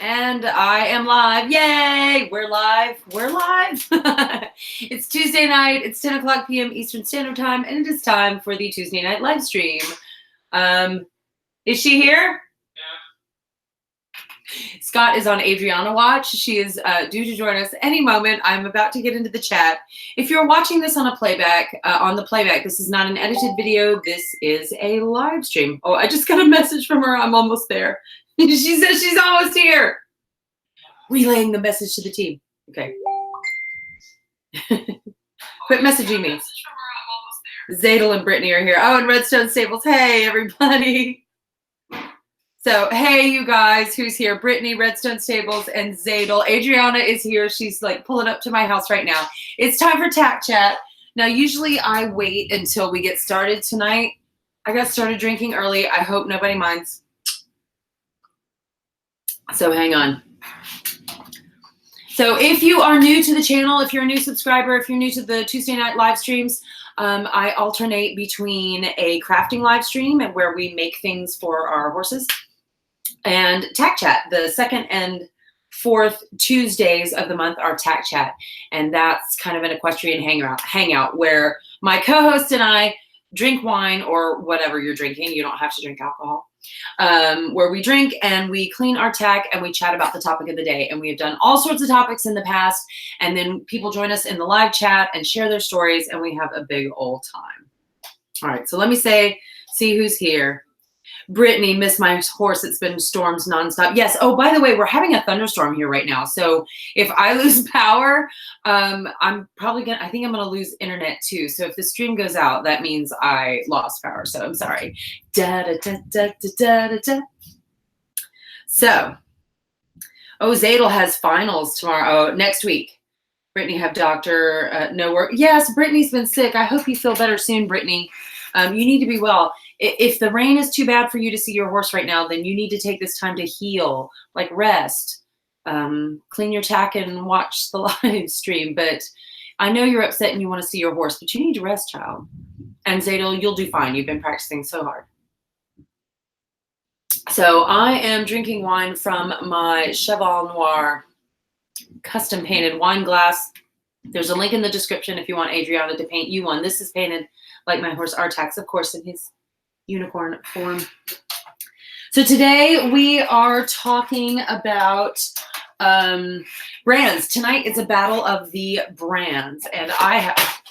And I am live. Yay! We're live. We're live. It's Tuesday night. It's 10 o'clock p.m. Eastern Standard Time, and it is time for the Tuesday night live stream. Is she here? Yeah. Scott is on Adriana watch. She is due to join us any moment. I'm about to get into the chat. If you're watching this on a playback, this is not an edited video. This is a live stream. Oh, I just got a message from her. I'm almost there. She says she's almost here. Relaying the message to the team. Okay. Quit messaging me. Zadel and Brittany are here. Oh, and Redstone Stables. Hey, everybody. So, hey, you guys. Who's here? Brittany, Redstone Stables, and Zadel. Adriana is here. She's like pulling up to my house right now. It's time for Tack Chat. Now, usually I wait until we get started tonight. I got started drinking early. I hope nobody minds. So hang on. So if you are new to the channel, if you're a new subscriber, if you're new to the Tuesday night live streams, I alternate between a crafting live stream and where we make things for our horses, and Tack Chat. The second and fourth Tuesdays of the month are Tack Chat, and that's kind of an equestrian hangout where my co-host and I drink wine or whatever you're drinking. You don't have to drink alcohol. Where we drink and we clean our tack and we chat about the topic of the day. And we have done all sorts of topics in the past. And then people join us in the live chat and share their stories, and we have a big old time. All right, so let me see who's here. Brittany, miss my horse. It's been storms nonstop. Yes. Oh, by the way, we're having a thunderstorm here right now. So if I lose power, I'm probably I think I'm gonna lose internet too. So if the stream goes out, that means I lost power. So I'm sorry. Da da da da da da da. So, oh, Zadel has finals tomorrow. Oh, next week. Brittany have doctor no work. Yes, Brittany's been sick. I hope you feel better soon, Brittany. You need to be well. If the rain is too bad for you to see your horse right now, then you need to take this time to heal, like rest, clean your tack and watch the live stream. But I know you're upset and you want to see your horse, but you need to rest, child. And Zadel, you'll do fine. You've been practicing so hard. So I am drinking wine from my Cheval Noir custom painted wine glass. There's a link in the description if you want Adriana to paint you one. This is painted like my horse Artax, of course, in his unicorn form. So today we are talking about brands. Tonight is a battle of the brands, and I have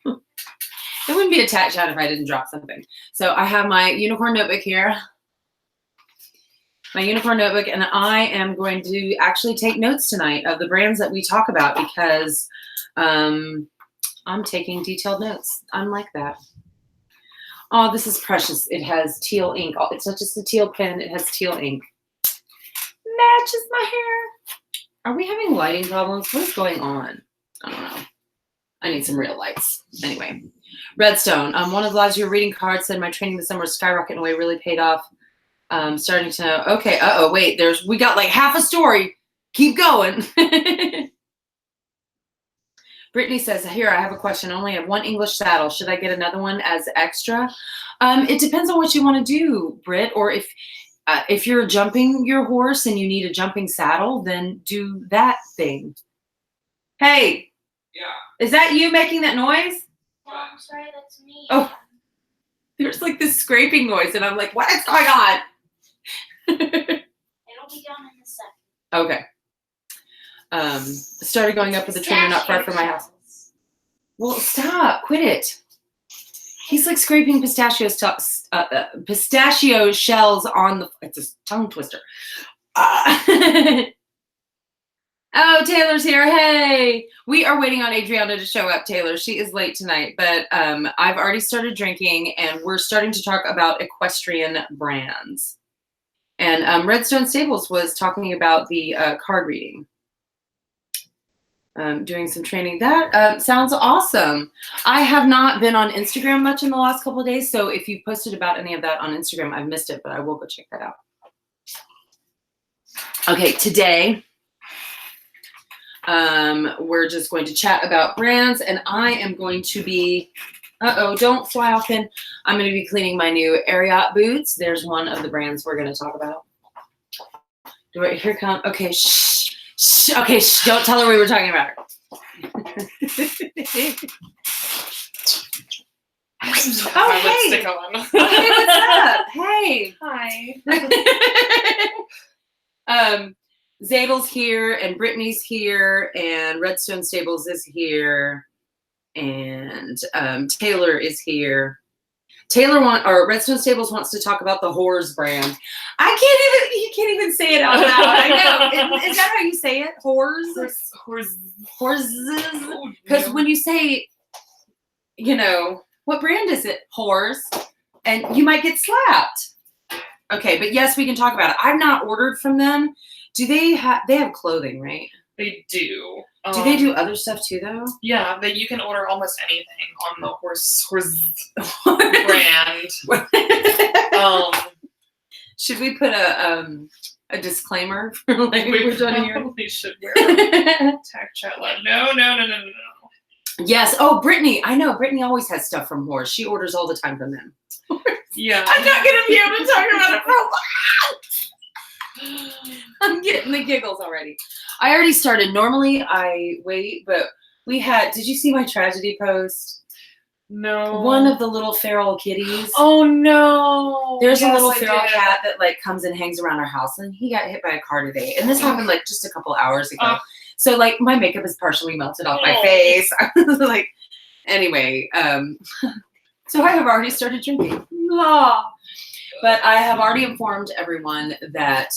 it wouldn't be a Tack Chat if I didn't drop something. So I have my unicorn notebook here, and I am going to actually take notes tonight of the brands that we talk about, because I'm taking detailed notes. I'm like that. Oh, this is precious. It has teal ink. It's not just a teal pen. It has teal ink. Matches my hair. Are we having lighting problems? What is going on? I don't know. I need some real lights. Anyway, Redstone. One of the lives you were reading cards said my training this summer was skyrocketing away. Really paid off. Starting to know. Okay. Uh-oh. Wait. We got like half a story. Keep going. Brittany says, here, I have a question. I only have one English saddle. Should I get another one as extra? It depends on what you want to do, Britt. Or if you're jumping your horse and you need a jumping saddle, then do that thing. Hey. Yeah. Is that you making that noise? No, I'm sorry, that's me. Oh. There's like this scraping noise, and I'm like, what is going on? It'll be done in a second. Okay. Started going up with a trainer not far from my house. Well, stop. Quit it. He's like scraping pistachio shells on the... It's a tongue twister. Oh, Taylor's here. Hey. We are waiting on Adriana to show up, Taylor. She is late tonight, but I've already started drinking, and we're starting to talk about equestrian brands. And Redstone Stables was talking about the card reading. Doing some training. That sounds awesome. I have not been on Instagram much in the last couple of days, so if you posted about any of that on Instagram, I've missed it, but I will go check that out. Okay, today we're just going to chat about brands, and I am going to be, don't fly off in. I'm going to be cleaning my new Ariat boots. There's one of the brands we're going to talk about. Wait, here come. Okay, shh. Okay, shh. Don't tell her we were talking about her. Oh, hey. lipstick on. Hey, what's up? Hey. Hi. Zadel's here, and Brittany's here, and Redstone Stables is here, and Taylor is here. Redstone Stables wants to talk about the Whores brand. You can't even say it out loud. I know. Is that how you say it? Whores? Whores? Because when you say, what brand is it? Whores. And you might get slapped. Okay, but yes, we can talk about it. I've not ordered from them. Do they have clothing, right? They do. Do they do other stuff too, though? Yeah, you can order almost anything on the horse brand. Should we put a disclaimer for like we're done here? We should wear Tack Chat Live. No. Yes. Oh, Brittany. I know. Brittany always has stuff from Horse. She orders all the time from them. Yeah. I'm not going to be able to talk about it for a while. I'm getting the giggles already. I already started. Normally I wait, but did you see my tragedy post? No. One of the little feral kitties. Oh no. There's a little feral cat that like comes and hangs around our house, and he got hit by a car today. And this happened like just a couple hours ago. So like my makeup is partially melted off my face. I was like, anyway, so I have already started drinking. But I have already informed everyone that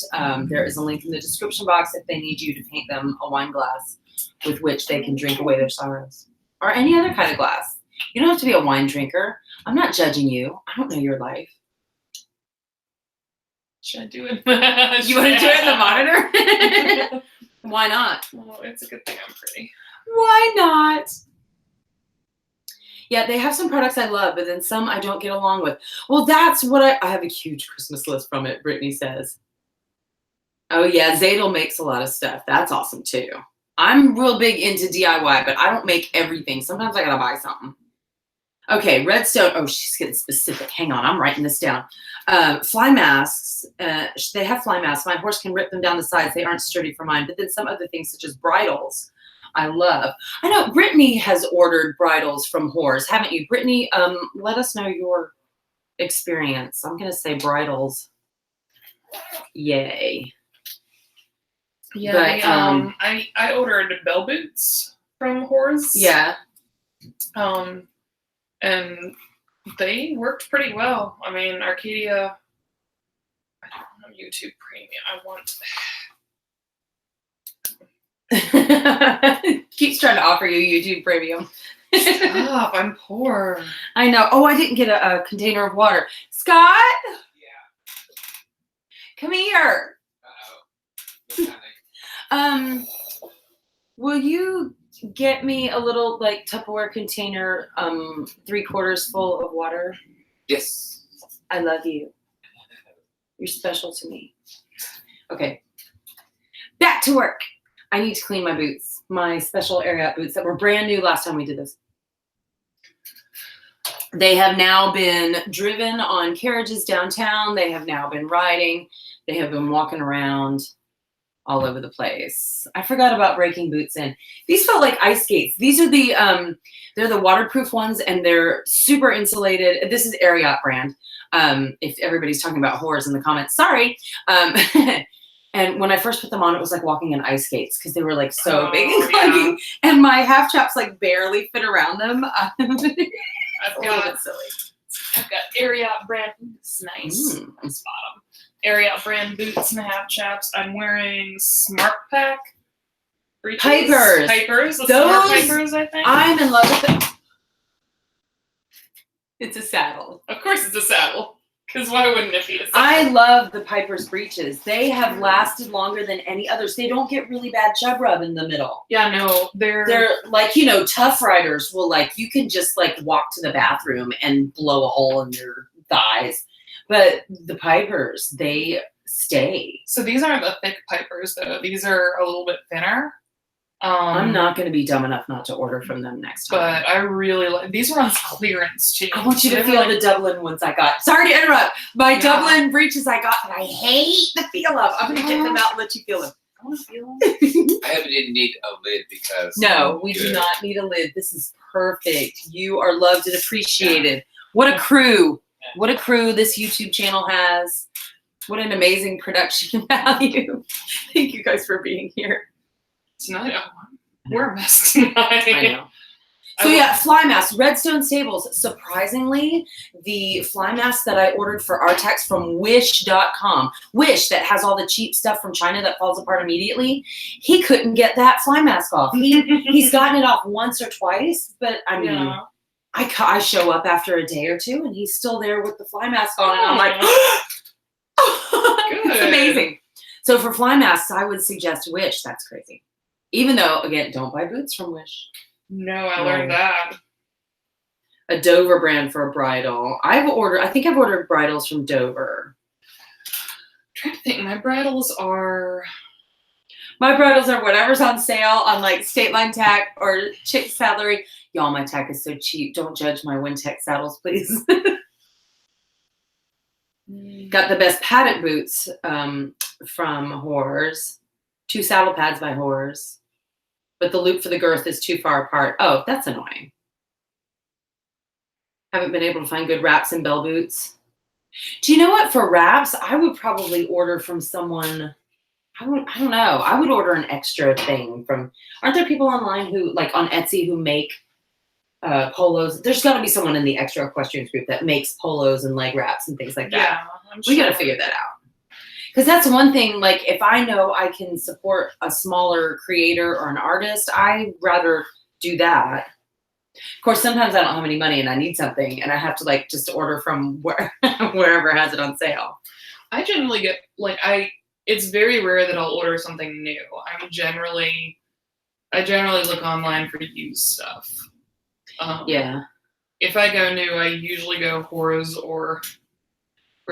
there is a link in the description box if they need you to paint them a wine glass with which they can drink away their sorrows. Or any other kind of glass. You don't have to be a wine drinker. I'm not judging you. I don't know your life. Should I do it? You want to do it in the monitor? Why not? Well, it's a good thing I'm pretty. Why not? Yeah, they have some products I love, but then some I don't get along with. Well, that's what I have a huge Christmas list from it, Brittany says. Oh, yeah, Zadel makes a lot of stuff. That's awesome, too. I'm real big into DIY, but I don't make everything. Sometimes I got to buy something. Okay, Redstone. Oh, she's getting specific. Hang on, I'm writing this down. Fly masks. They have fly masks. My horse can rip them down the sides. They aren't sturdy for mine. But then some other things such as bridles. I love. I know Brittany has ordered bridles from Horse, haven't you? Brittany, let us know your experience. I'm going to say bridles. Yay. Yeah, but, I ordered bell boots from Horse. Yeah. And they worked pretty well. I mean, Arcadia, I don't know, YouTube Premium. I want. Keeps trying to offer you YouTube Premium. Stop, I'm poor. I know. Oh, I didn't get a container of water. Scott? Yeah. Come here. Will you get me a little like Tupperware container, 3/4 full of water? Yes. I love you. You're special to me. Okay. Back to work. I need to clean my boots, my special Ariat boots that were brand new last time we did this. They have now been driven on carriages downtown. They have now been riding. They have been walking around all over the place. I forgot about breaking boots in. These felt like ice skates. These are they're the waterproof ones, and they're super insulated. This is Ariat brand. If everybody's talking about Whores in the comments, sorry. And when I first put them on, it was like walking in ice skates because they were like so big and clunky, and my half chaps like barely fit around them. I've got Ariat brand. This is nice. Nice bottom. Ariat brand boots and half chaps. I'm wearing Smart Pack breeches. Pipers. The Smart Pipers, I think. I'm in love with them. It's a saddle. Of course, it's a saddle. Because why wouldn't it be a saddle? I love the Piper's breeches. They have lasted longer than any others. They don't get really bad chub rub in the middle. Yeah, no, they're like, tough riders will you can just walk to the bathroom and blow a hole in your thighs. But the Pipers, they stay. So these aren't the thick Pipers though. These are a little bit thinner. I'm not going to be dumb enough not to order from them next time. But I really like these were on clearance too. I want you to They were feel like- the Dublin ones I got. Sorry to interrupt. My Yeah. Dublin breeches I got that I hate the feel of. I'm going to get them out and let you feel them. I want to feel them. I didn't need a lid because No, we do Good. not need a lid. This is perfect. You are loved and appreciated. What a crew. What a crew this YouTube channel has. What an amazing production value. Thank you guys for being here. Tonight, we're a mess tonight. I know. So yeah, fly masks, Redstone Stables. Surprisingly, the fly mask that I ordered for Artex from Wish.com, Wish that has all the cheap stuff from China that falls apart immediately, he couldn't get that fly mask off. He's gotten it off once or twice, but I mean, Yeah. I show up after a day or two and he's still there with the fly mask on, and I'm like, it's Good. amazing. So for fly masks, I would suggest Wish. That's crazy. Even though, again, don't buy boots from Wish. No, I learned that. A Dover brand for a bridle. I think I've ordered bridles from Dover. trying to think. My bridles are. My bridles are whatever's on sale on like State Line Tack or Chick Saddlery. Y'all, my tack is so cheap. Don't judge my Wintec saddles, please. Got the best padded boots from Horrors. 2 saddle pads by Horrors. But the loop for the girth is too far apart. Oh, that's annoying. Haven't been able to find good wraps and bell boots. Do you know what? For wraps, I would probably order from someone. I don't know. I would order an extra thing from. Aren't there people online who, like on Etsy, who make polos? There's got to be someone in the Extra Equestrians group that makes polos and leg wraps and things like that. Yeah, I'm We got to sure. figure that out. Because that's one thing, like if I know I can support a smaller creator or an artist, I'd rather do that. Of course, sometimes I don't have any money and I need something and I have to like just order from wherever has it on sale. I generally get it's very rare that I'll order something new. I generally look online for used stuff. Yeah. If I go new, I usually go Horrors or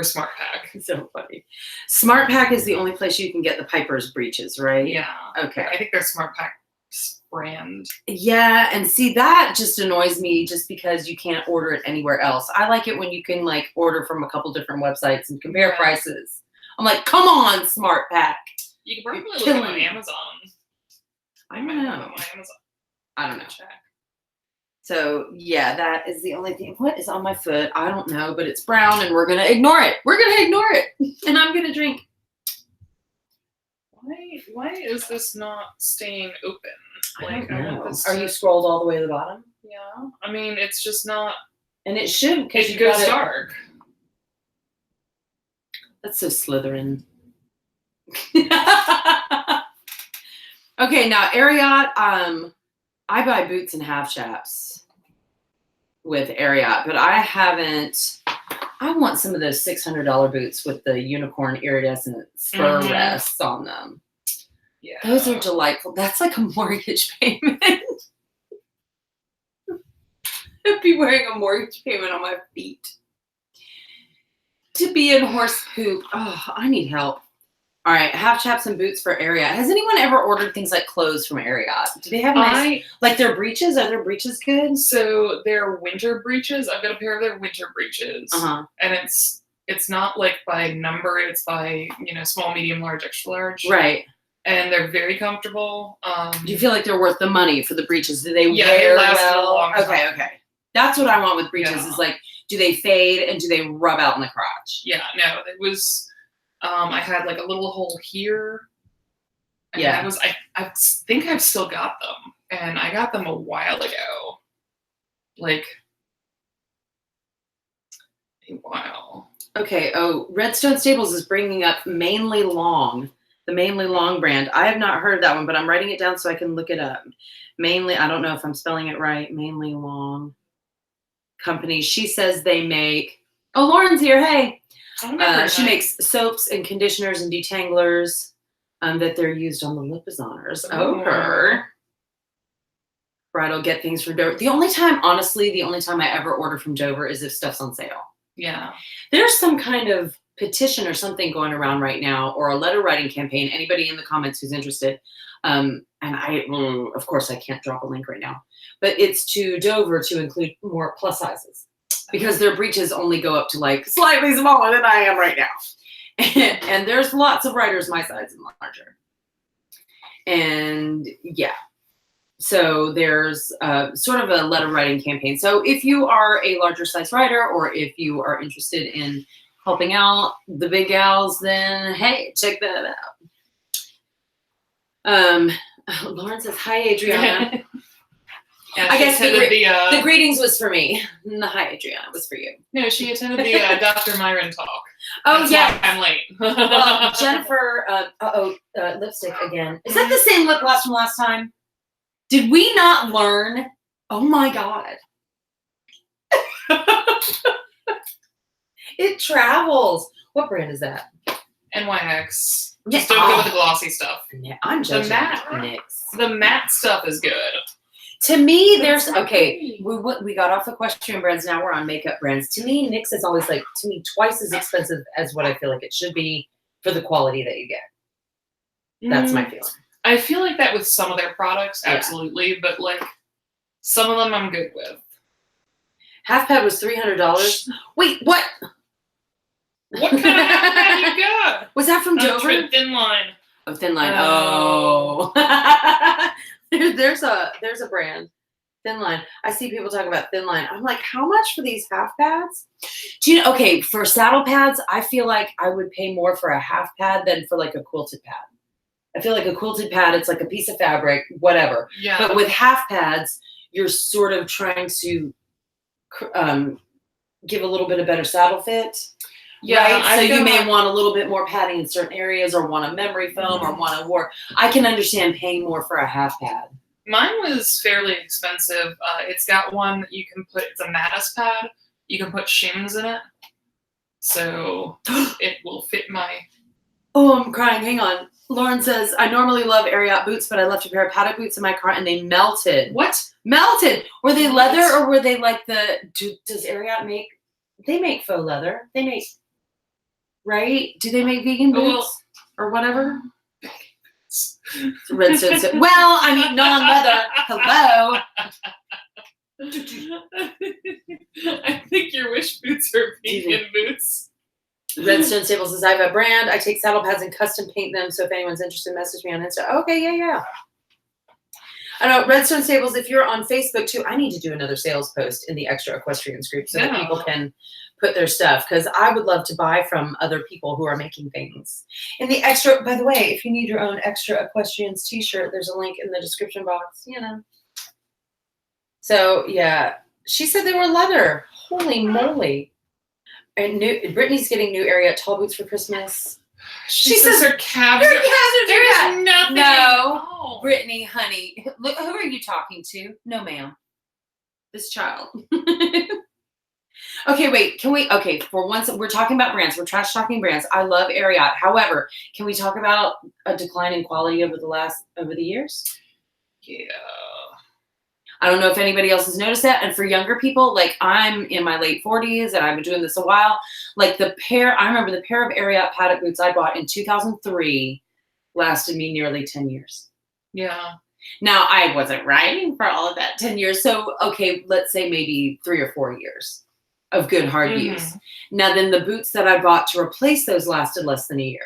Smart Pack. So funny. Smart Pack is the only place you can get the Piper's breeches, right? Yeah. Okay. I think they're Smart Pack's brand. Yeah, and see that just annoys me just because you can't order it anywhere else. I like it when you can like order from a couple different websites and compare Yeah. prices. I'm like, come on, Smart Pack. You can probably You're look them killing on me. Amazon. I I don't might have them know. on Amazon. I don't know. Check. So yeah, that is the only thing. What is on my foot? I don't know, but it's brown and we're gonna ignore it. We're gonna ignore it. And I'm gonna drink. Why is this not staying open? I don't want know. this Are to- you scrolled all the way to the bottom? Yeah. I mean, it's just not. And it should because It you goes got it. dark. That's so Slytherin. Okay, now Ariat, I buy boots and half chaps with Ariat, but I haven't. I want some of those $600 boots with the unicorn iridescent spur Mhm. rests on them. Yeah. Those are delightful. That's like a mortgage payment. I'd be wearing a mortgage payment on my feet. To be in horse poop. Oh, I need help. All right, half chaps and boots for Ariat. Has anyone ever ordered things like clothes from Ariat? Do they have nice, like their breeches? Are their breeches good? So their winter breeches. I've got a pair of their winter breeches, Uh-huh. and it's not like by number. It's by small, medium, large, extra large. Right. And they're very comfortable. Do you feel like they're worth the money for the breeches? Do they Yeah, they wear last a well? long time. Okay. That's what I want with breeches Yeah. is like, do they fade and do they rub out in the crotch? Yeah, no, it was. I had like a little hole here. And Yeah. that was. I think I've still got them, and I got them a while ago. Like a while. Okay. Oh, Redstone Stables is bringing up Mainly Long, the Mainly Long brand. I have not heard of that one, but I'm writing it down so I can look it up. Mainly, I don't know if I'm spelling it right. Mainly Long company. She says they make. Oh, Lauren's here. Hey. She makes soaps and conditioners and detanglers that they're used on the lipizoners. Ooh. Okay. Bridal get things from Dover. The only time I ever order from Dover is if stuff's on sale. Yeah. There's some kind of petition or something going around right now, or a letter writing campaign. Anybody in the comments who's interested? And of course, I can't drop a link right now, but it's to Dover to include more plus sizes because their breeches only go up to like slightly smaller than I am right now. And there's lots of riders my size and larger. And yeah, so there's sort of a letter writing campaign. So if you are a larger size rider or if you are interested in helping out the big gals, then hey, check that out. Lauren says, hi, Adriana. Yeah, I she guess attended the greetings was for me. And the hi, Adriana was for you. No, she attended the Dr. Myron talk. Oh, That's yeah. why I'm late. Well, Jennifer, lipstick again. Is that the same lip gloss from last time? Did we not learn? Oh my God. It travels. What brand is that? NYX. Yeah. Just don't go with the glossy stuff. I'm judging matte. NYX. The matte stuff is good. To me, there's okay. We got off equestrian brands. Now we're on makeup brands. To me, NYX is always like twice as expensive as what I feel like it should be for the quality that you get. That's my feeling. I feel like that with some of their products, Yeah. absolutely, but like some of them I'm good with. Half pad was $300. Wait, what? What kind of half pad you got? Was that from Dover? Thin line. Oh, Thin Line. Oh. Oh. there's a brand. Thin Line. I see people talk about Thin Line. I'm like, how much for these half pads? Do you know, okay, for saddle pads, I feel like I would pay more for a half pad than for like a quilted pad. I feel like a quilted pad, it's like a piece of fabric, whatever. Yeah. But with half pads, you're sort of trying to give a little bit of better saddle fit. Yeah. Right? So you may want a little bit more padding in certain areas or want a memory foam or want a war. I can understand paying more for a half pad. Mine was fairly expensive. It's got one that you can put, it's a Mattis pad. You can put shims in it. So it will fit my... Oh, I'm crying. Hang on. Lauren says, I normally love Ariat boots, but I left a pair of paddock boots in my car and they melted. What? Melted. Were they leather or were they like does Ariat make, they make faux leather. They make, right? Do they make vegan boots or whatever? Redstone said, well, I mean, non-leather. Hello. I think your wish boots are vegan boots. Redstone Staples says, I have a brand. I take saddle pads and custom paint them. So if anyone's interested, message me on Insta. Okay, yeah. I know, Redstone Staples, if you're on Facebook too, I need to do another sales post in the Extra Equestrians group so that people can put their stuff. Because I would love to buy from other people who are making things. In the Extra, by the way, if you need your own Extra Equestrians t-shirt, there's a link in the description box, you know. So, yeah. She said they were leather. Holy moly. And Brittany's getting new Ariat tall boots for Christmas. She says her calves are... There's nothing. No. Brittany, honey. Look, who are you talking to? No, ma'am. This child. Okay, wait. Can we... Okay, for once, we're talking about brands. We're trash talking brands. I love Ariat. However, can we talk about a decline in quality over the years? Yeah. I don't know if anybody else has noticed that. And for younger people, like I'm in my late 40s and I've been doing this a while. Like I remember the pair of Ariat paddock boots I bought in 2003 lasted me nearly 10 years. Yeah. Now I wasn't riding for all of that 10 years. So, okay, let's say maybe 3 or 4 years of good hard use. Now then the boots that I bought to replace those lasted less than a year.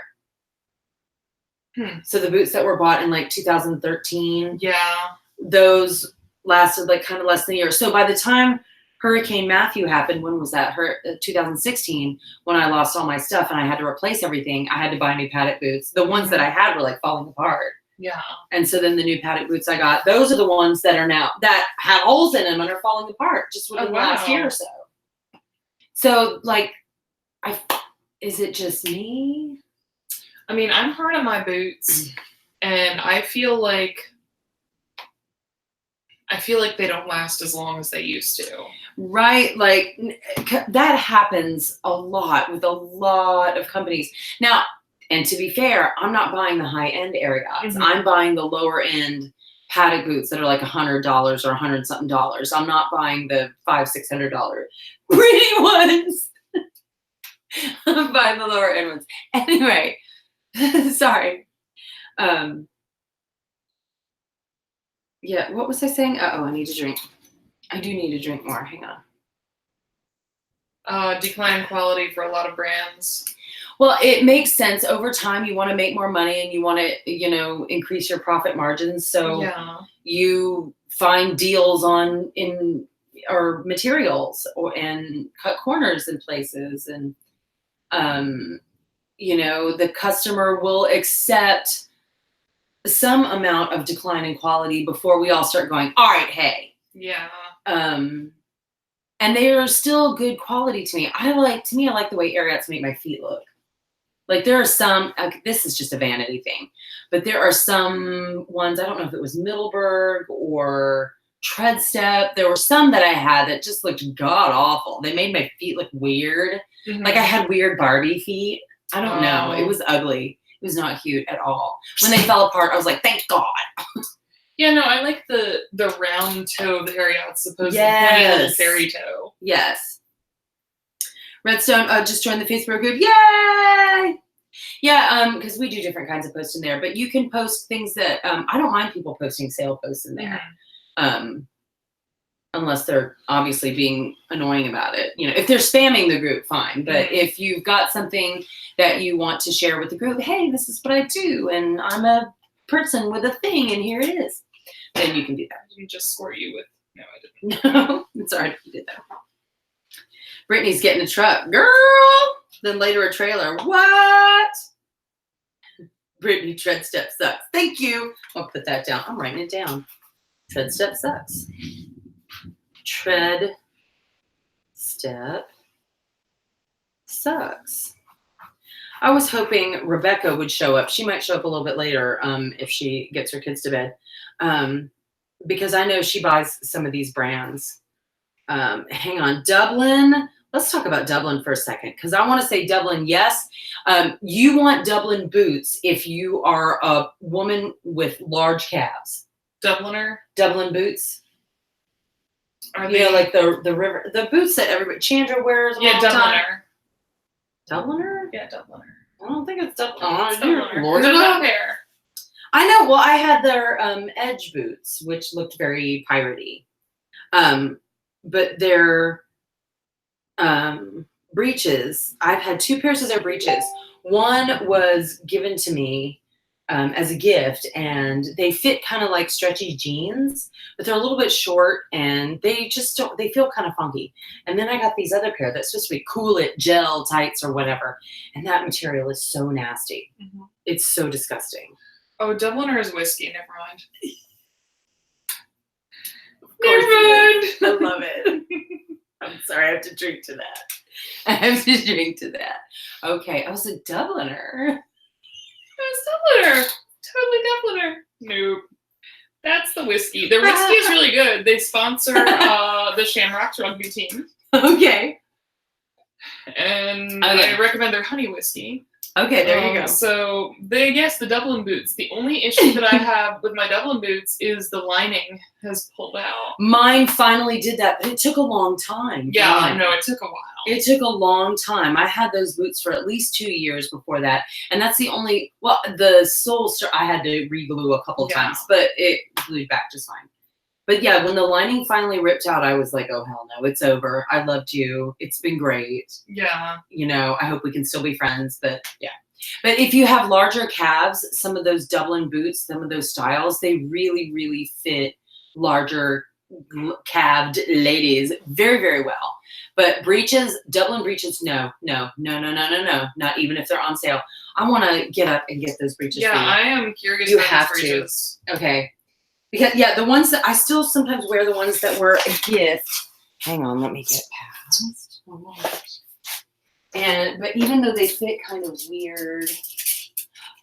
So the boots that were bought in like 2013. Yeah. Those lasted like kind of less than a year. So by the time Hurricane Matthew happened, when was that? 2016, when I lost all my stuff and I had to replace everything, I had to buy new paddock boots. The ones that I had were like falling apart. Yeah. And so then the new paddock boots I got, those are the ones that are now, that have holes in them and are falling apart just within the last year or so. So like, is it just me? I mean, I'm hard on my boots and I feel like they don't last as long as they used to. Right. Like that happens a lot with a lot of companies. Now, and to be fair, I'm not buying the high-end Ariats. I'm buying the lower-end paddock boots that are like $100 or $100-something. I'm not buying the $500-600 pretty ones. I'm buying the lower-end ones. Anyway, sorry. Yeah, what was I saying? Uh-oh, I need to drink. I do need to drink more. Hang on. Decline in quality for a lot of brands. Well, it makes sense. Over time, you want to make more money and you want to, increase your profit margins. So you find deals or materials and cut corners in places. And, the customer will accept some amount of decline in quality before we all start going, all right, hey. Yeah. And they are still good quality to me. I like the way Ariats make my feet look. Like there are some, this is just a vanity thing, but there are some ones, I don't know if it was Middleburg or Tread Step. There were some that I had that just looked god awful. They made my feet look weird. Mm-hmm. Like I had weird Barbie feet. I don't know. It was ugly. It was not cute at all. When they fell apart, I was like, thank God. Yeah, no, I like the round toe of the Ariats as opposed to the pointy little fairy toe. Yes. Redstone just joined the Facebook group. Yay! Yeah, because we do different kinds of posts in there, but you can post things that I don't mind people posting sale posts in there, unless they're obviously being annoying about it. If they're spamming the group, fine. But if you've got something that you want to share with the group, hey, this is what I do, and I'm a person with a thing, and here it is, then you can do that. You just squirt you with. No, I didn't. No, it's alright if you did that. Brittany's getting a truck, girl. Then later a trailer. What? Brittany, tread step sucks. Thank you. I'll put that down. I'm writing it down. Tread step sucks. Tread step sucks. I was hoping Rebecca would show up. She might show up a little bit later if she gets her kids to bed. Because I know she buys some of these brands. Hang on. Dublin. Let's talk about Dublin for a second, because I want to say Dublin, yes. You want Dublin boots if you are a woman with large calves. Dublin boots. Are they like the boots that everybody Chandra wears? Yeah, Dubliner. Yeah, Dubliner. I don't think it's Dublin. Lord of the hair. I know. Well, I had their edge boots, which looked very piratey. But their breeches, I've had 2 pairs of their breeches. One was given to me as a gift, and they fit kind of like stretchy jeans, but they're a little bit short, and they feel kind of funky. And then I got these other pair that's supposed to be Cool It gel tights or whatever, and that material is so nasty. Mm-hmm. It's so disgusting. Oh, Dubliner is whiskey. Never mind. Never mind. I love it. I'm sorry, I have to drink to that. Okay, I was a Dubliner. Totally Dubliner. Nope. That's the whiskey. Their whiskey is really good. They sponsor the Shamrocks rugby team. Okay. And I recommend their honey whiskey. Okay, there you go. So the Dublin boots. The only issue that I have with my Dublin boots is the lining has pulled out. Mine finally did that, but it took a long time. Yeah, I know. It took a while. It took a long time. I had those boots for at least 2 years before that. And that's the only, the soles, I had to re-glue a couple times, but it glued back just fine. But yeah, when the lining finally ripped out, I was like, oh, hell no, it's over. I loved you. It's been great. Yeah. I hope we can still be friends, but yeah. But if you have larger calves, some of those Dublin boots, some of those styles, they really, really fit larger calved ladies very, very well. But breeches, Dublin breeches, no. Not even if they're on sale. I want to get up and get those breeches. Yeah, for you. I am curious you about have those breeches. To. Okay. Because, the ones that I still sometimes wear, the ones that were a gift. Hang on, let me get past. But even though they fit kind of weird.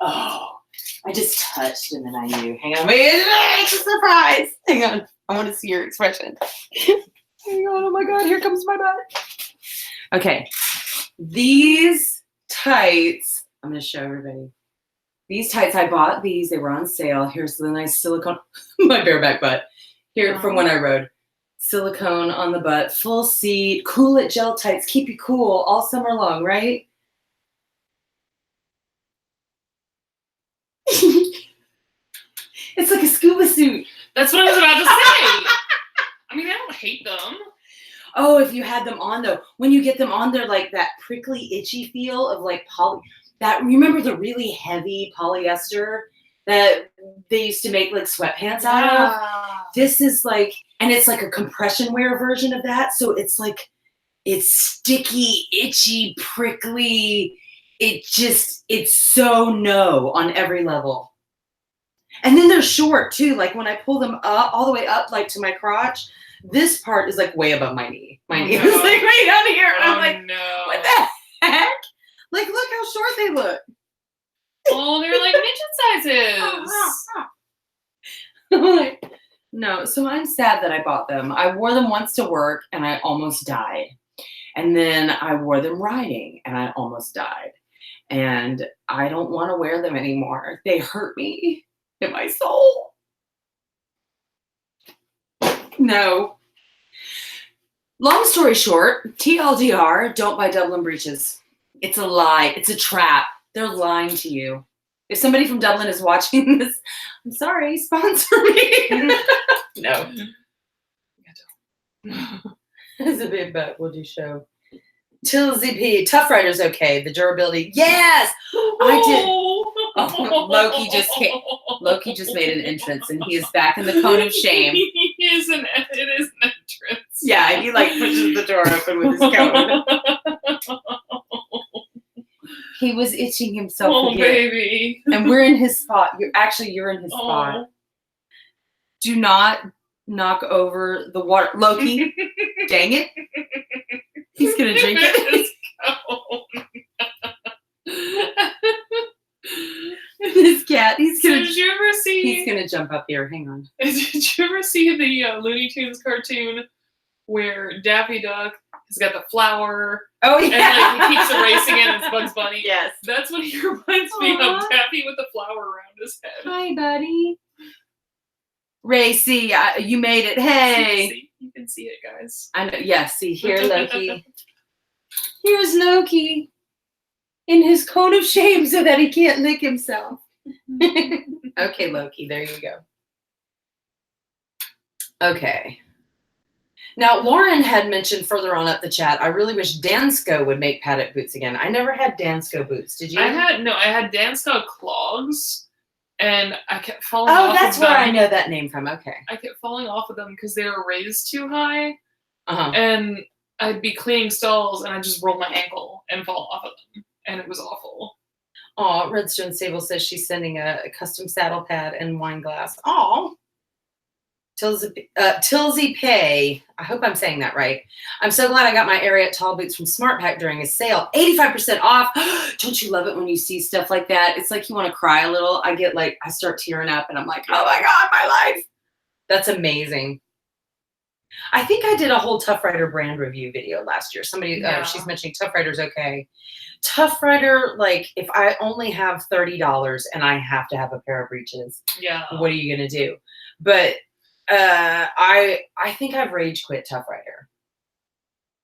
Oh, I just touched and then I knew. Hang on, wait, it's a surprise. Hang on, I want to see your expression. Hang on, oh my God, here comes my butt. Okay, these tights, I'm going to show everybody. These tights, I bought these. They were on sale. Here's the nice silicone, my bareback butt. Here from when I rode. Silicone on the butt, full seat, Cool It gel tights, keep you cool all summer long, right? It's like a scuba suit. That's what I was about to say. I mean, I don't hate them. Oh, if you had them on though, when you get them on, they're like that prickly, itchy feel of like remember the really heavy polyester that they used to make like sweatpants out of? This is like, and it's like a compression wear version of that. So it's like, it's sticky, itchy, prickly. It's so no on every level. And then they're short too. Like when I pull them up, all the way up, like to my crotch, this part is like way above my knee. My knee is like way down here. And I'm like, no. What the heck? Like, look how short they look. Oh, they're like midget sizes. No, so I'm sad that I bought them. I wore them once to work and I almost died. And then I wore them riding and I almost died. And I don't want to wear them anymore. They hurt me in my soul. No. Long story short, TLDR, don't buy Dublin breeches. It's a lie. It's a trap. They're lying to you. If somebody from Dublin is watching this, I'm sorry, sponsor me. No. It's a big bet. We'll do show. Tilsy P. Tough Rider's okay. The durability. Yes! I did. Oh, Loki just made an entrance and he is back in the cone of shame. It is an entrance. Yeah, he like pushes the door open with his cone. He was itching himself again. Baby. And we're in his spot. You're in his spot. Do not knock over the water. Loki, dang it. He's going to drink it. This cat, he's going to jump up here. Hang on. Did you ever see the Looney Tunes cartoon where Daffy Duck has got the flower? Oh, yeah. And like, he keeps erasing it and it's Bugs Bunny. Yes. That's what he reminds me of, Daffy with the flower around his head. Hi, buddy. Racy, you made it. Hey. See, you can see it, guys. I know. Yeah, see, here, Loki. Here's Loki in his cone of shame so that he can't lick himself. Okay, Loki, there you go. Okay. Now, Lauren had mentioned further on up the chat, I really wish Dansko would make paddock boots again. I never had Dansko boots. Did you? I had Dansko clogs, and I kept falling off. Oh, that's of where them. I know that name from. Okay. I kept falling off of them because they were raised too high, Uh-huh. and I'd be cleaning stalls, and I'd just roll my ankle and fall off of them, and it was awful. Oh, Redstone Sable says she's sending a custom saddle pad and wine glass. Oh. Tilsy Pay. I hope I'm saying that right. I'm so glad I got my Ariat tall boots from Smart Pack during a sale. 85% off. Don't you love it when you see stuff like that? It's like you want to cry a little. I start tearing up and I'm like, oh my God, my life. That's amazing. I think I did a whole Tough Rider brand review video last year. Somebody, she's mentioning Tough Rider's okay. Tough Rider, like if I only have $30 and I have to have a pair of breeches, what are you going to do? But I think I've rage quit Tough Rider.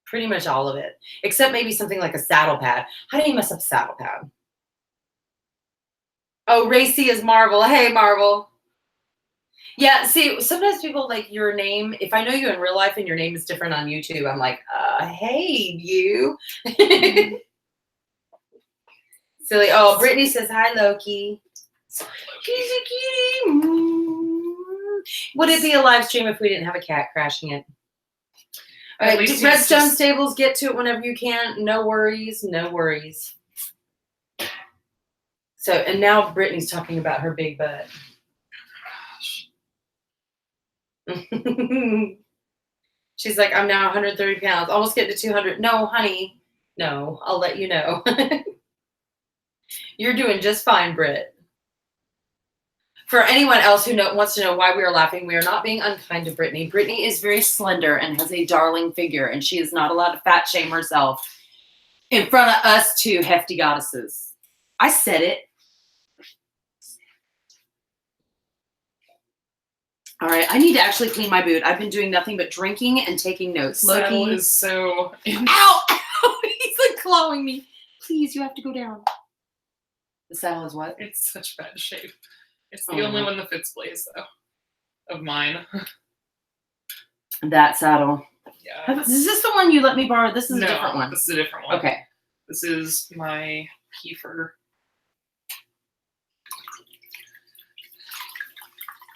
Pretty much all of it. Except maybe something like a saddle pad. How do you mess up a saddle pad? Oh, Racy is Marvel. Hey, Marvel. Yeah, see, sometimes people like your name. If I know you in real life and your name is different on YouTube, I'm like, hey, you. Silly. Oh, Brittany says, hi, Loki. Sorry, Loki. Would it be a live stream if we didn't have a cat crashing it? All right, Redstone Stables, get to it whenever you can. No worries, no worries. So, and now Brittany's talking about her big butt. She's like, I'm now 130 pounds, almost getting to 200. No, honey, no, I'll let you know. You're doing just fine, Britt. For anyone else who wants to know why we are laughing, we are not being unkind to Brittany. Brittany is very slender and has a darling figure, and she is not allowed to fat shame herself in front of us two hefty goddesses. I said it. All right, I need to actually clean my boot. I've been doing nothing but drinking and taking notes. Loki is so... Ow! He's like clawing me. Please, you have to go down. The saddle is what? It's such bad shape. It's the only one that fits Blaze, though. of mine. That saddle. Yeah. Is this the one you let me borrow? This is No, a different one. This is a different one. Okay. This is my Kiefer.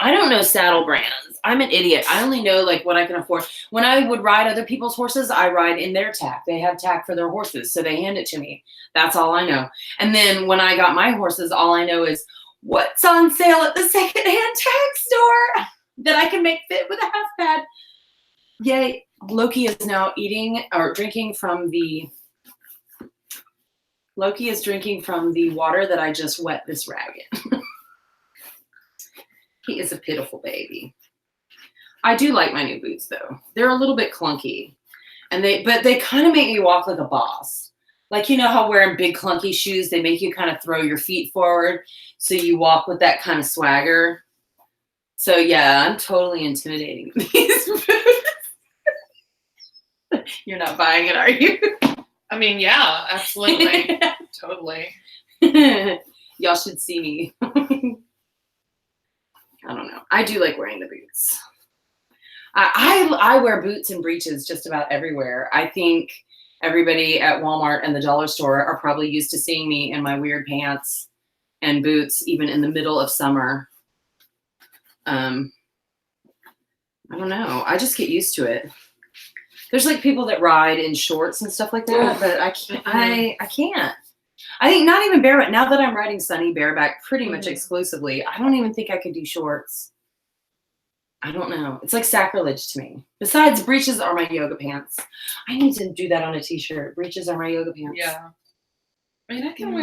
I don't know saddle brands. I'm an idiot. I only know like what I can afford. When I would ride other people's horses, I ride in their tack. They have tack for their horses, so they hand it to me. That's all I know. And then when I got my horses, all I know is what's on sale at the secondhand tack store that I can make fit with a half pad. Yay. Loki is now eating or drinking from the water that I just wet this rag in. He is a pitiful baby. I do like my new boots though. They're a little bit clunky. But they kind of make me walk like a boss. Like, you know how wearing big clunky shoes, they make you kind of throw your feet forward so you walk with that kind of swagger. So yeah, I'm totally intimidating with these boots. You're not buying it, are you? I mean, yeah, absolutely. Totally. Y'all should see me. I don't know. I do like wearing the boots. I wear boots and breeches just about everywhere. I think everybody at Walmart and the dollar store are probably used to seeing me in my weird pants and boots, even in the middle of summer. I don't know. I just get used to it. There's like people that ride in shorts and stuff like that, but I can't. I can't. I think not even bareback. Now that I'm riding Sunny bareback pretty much exclusively, I don't even think I could do shorts. I don't know. It's like sacrilege to me. Besides, breeches are my yoga pants. I need to do that on a t-shirt. Breeches are my yoga pants. Yeah. I mean, I can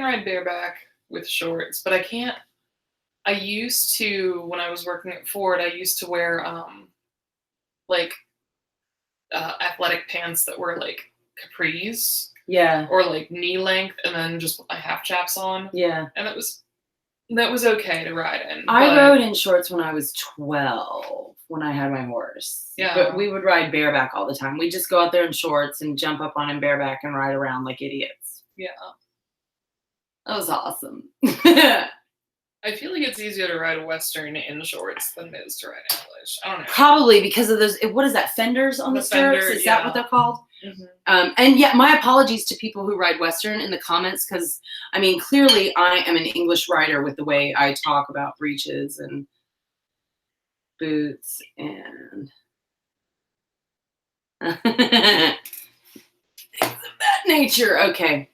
ride bareback with shorts, but I can't. I used to, when I was working at Ford, I used to wear athletic pants that were like capris. Yeah. Or like knee length, and then just put my half chaps on. Yeah. And that was okay to ride in. I rode in shorts when I was 12, when I had my horse. Yeah. But we would ride bareback all the time. We'd just go out there in shorts and jump up on him bareback and ride around like idiots. Yeah. That was awesome. I feel like it's easier to ride a Western in shorts than it is to ride English. I don't know. Probably because of those, what is that, fenders on the stirrups? Is that what they're called? Mm-hmm. And yeah, my apologies to people who ride Western in the comments, because, I mean, clearly I am an English rider with the way I talk about breeches and boots and things of that nature. Okay.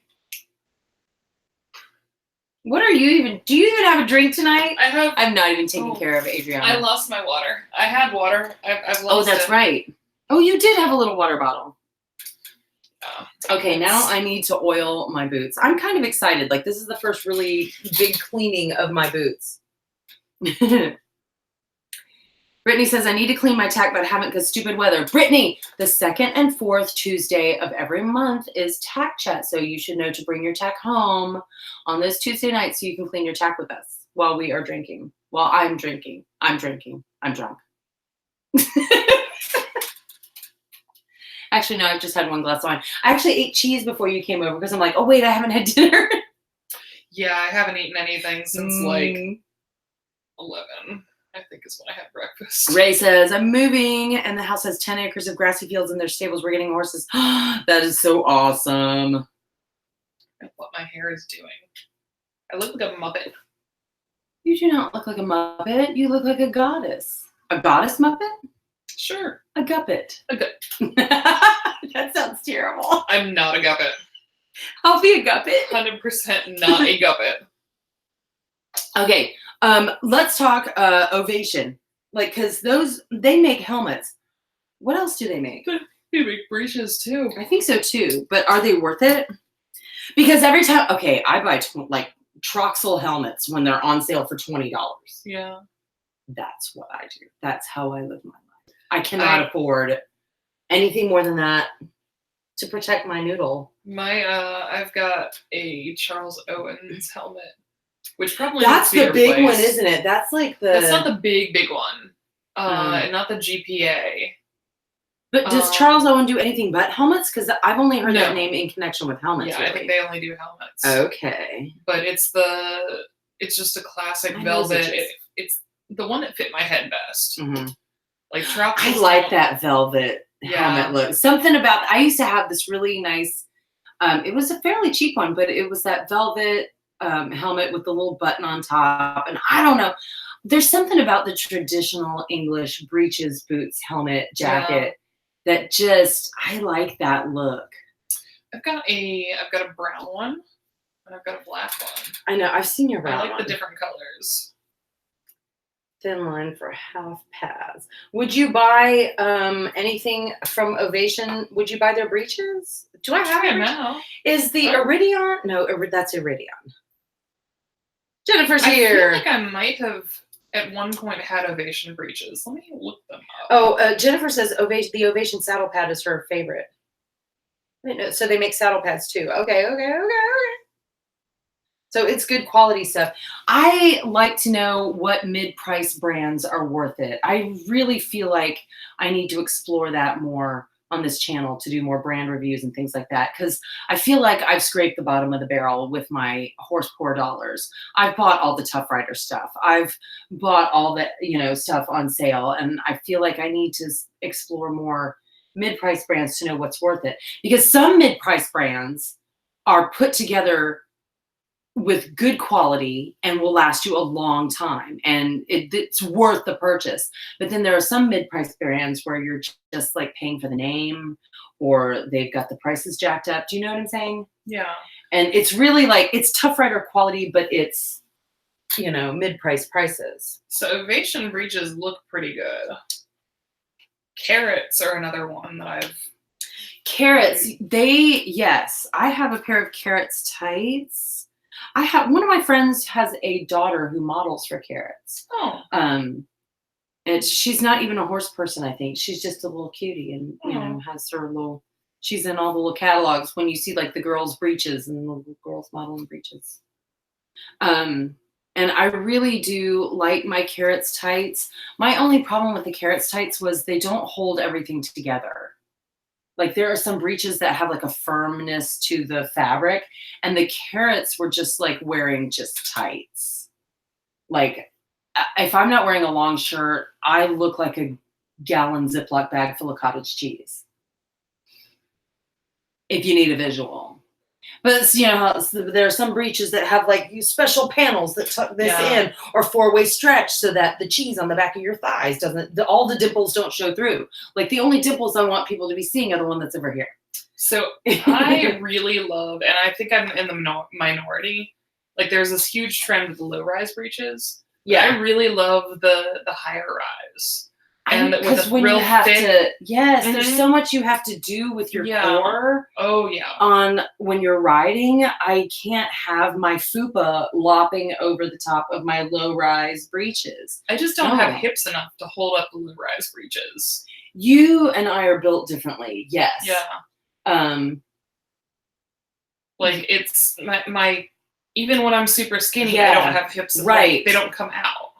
What are you even, do you even have a drink tonight? I'm not even taking care of Adriana. I lost my water. I had water. I've lost Oh, that's it. right. Oh, you did have a little water bottle. Oh, okay, now I need to oil my boots. I'm kind of excited. Like, this is the first really big cleaning of my boots. Brittany says, I need to clean my tack, but I haven't because stupid weather. Brittany, the second and fourth Tuesday of every month is Tack Chat. So you should know to bring your tack home on this Tuesday night so you can clean your tack with us while we are drinking. While I'm drinking. I'm drinking. I'm drunk. Actually, no, I've just had one glass of wine. I actually ate cheese before you came over because I'm like, oh, wait, I haven't had dinner. Yeah, I haven't eaten anything since like 11. I think is when I had breakfast. Ray says, I'm moving and the house has 10 acres of grassy fields and there's stables. We're getting horses. That is so awesome. What my hair is doing. I look like a Muppet. You do not look like a Muppet. You look like a goddess. A goddess Muppet? Sure. A guppet. A gut. That sounds terrible. I'm not a guppet. I'll be a guppet. 100% not a guppet. Okay. Let's talk Ovation. Like, because they make helmets. What else do they make? They make breeches too. I think so too. But are they worth it? Because every time, okay, I buy like Troxel helmets when they're on sale for $20. Yeah. That's what I do. That's how I live my life. I cannot afford anything more than that to protect my noodle. I've got a Charles Owens helmet, which probably that's needs to be the big replaced. one, isn't it? That's like the. That's not the big one. Not the GPA. But does Charles Owen do anything but helmets? Because I've only heard that No. name in connection with helmets. Yeah, really. I think they only do helmets. Okay. But it's just a classic I know velvet. it's the one that fit my head best. Mhm. Like trout. I like that velvet Yeah. helmet look. Something about I used to have this really nice. It was a fairly cheap one, but it was that velvet helmet with the little button on top. And I don't know. There's something about the traditional English breeches, boots, helmet, jacket that just I like that look. I've got a brown one and I've got a black one. I know. I've seen your I brown like one. the different colors. Thin line for half pads. Would you buy anything from Ovation? Would you buy their breeches? Do I have them it? now? Is the Oh. Iridion? No, that's Iridion. Jennifer's I here. feel like I might have at one point had Ovation breeches. Let me look them up. Oh, Jennifer says the Ovation saddle pad is her favorite. I didn't know. So they make saddle pads too. Okay. So it's good quality stuff. I like to know what mid-price brands are worth it. I really feel like I need to explore that more on this channel to do more brand reviews and things like that. Because I feel like I've scraped the bottom of the barrel with my horse poor dollars. I've bought all the Tough Rider stuff. I've bought all the stuff on sale. And I feel like I need to explore more mid-price brands to know what's worth it. Because some mid-price brands are put together with good quality and will last you a long time, and it's worth the purchase. But then there are some mid-price brands where you're just like paying for the name, or they've got the prices jacked up. Do you know what I'm saying? Yeah. And it's really like it's Tough Rider quality, but it's mid-price prices. So Ovation breeches look pretty good. Carrots are another one that I've. Carrots, yes, I have a pair of Carrots tights. I have one of my friends has a daughter who models for Carrots. Oh. And she's not even a horse person, I think. She's just a little cutie and has her little she's in all the little catalogs when you see like the girls' breeches and the little girls modeling breeches. And I really do like my Carrots tights. My only problem with the Carrots tights was they don't hold everything together. Like there are some breeches that have like a firmness to the fabric, and the Carrots were just like wearing just tights. Like if I'm not wearing a long shirt, I look like a gallon Ziploc bag full of cottage cheese. If you need a visual. But there are some breeches that have like special panels that tuck this in, or four-way stretch so that the cheese on the back of your thighs all the dimples don't show through. Like the only dimples I want people to be seeing are the one that's over here. So I really love, and I think I'm in the minority. Like there's this huge trend with low-rise breeches. Yeah, I really love the higher rise. And because when you have there's so much you have to do with your core. Oh yeah. On when you're riding, I can't have my fupa lopping over the top of my low-rise breeches. I just don't have hips enough to hold up the low-rise breeches. You and I are built differently. Yes. Yeah. Like it's my even when I'm super skinny, I don't have hips. Right. They don't come out.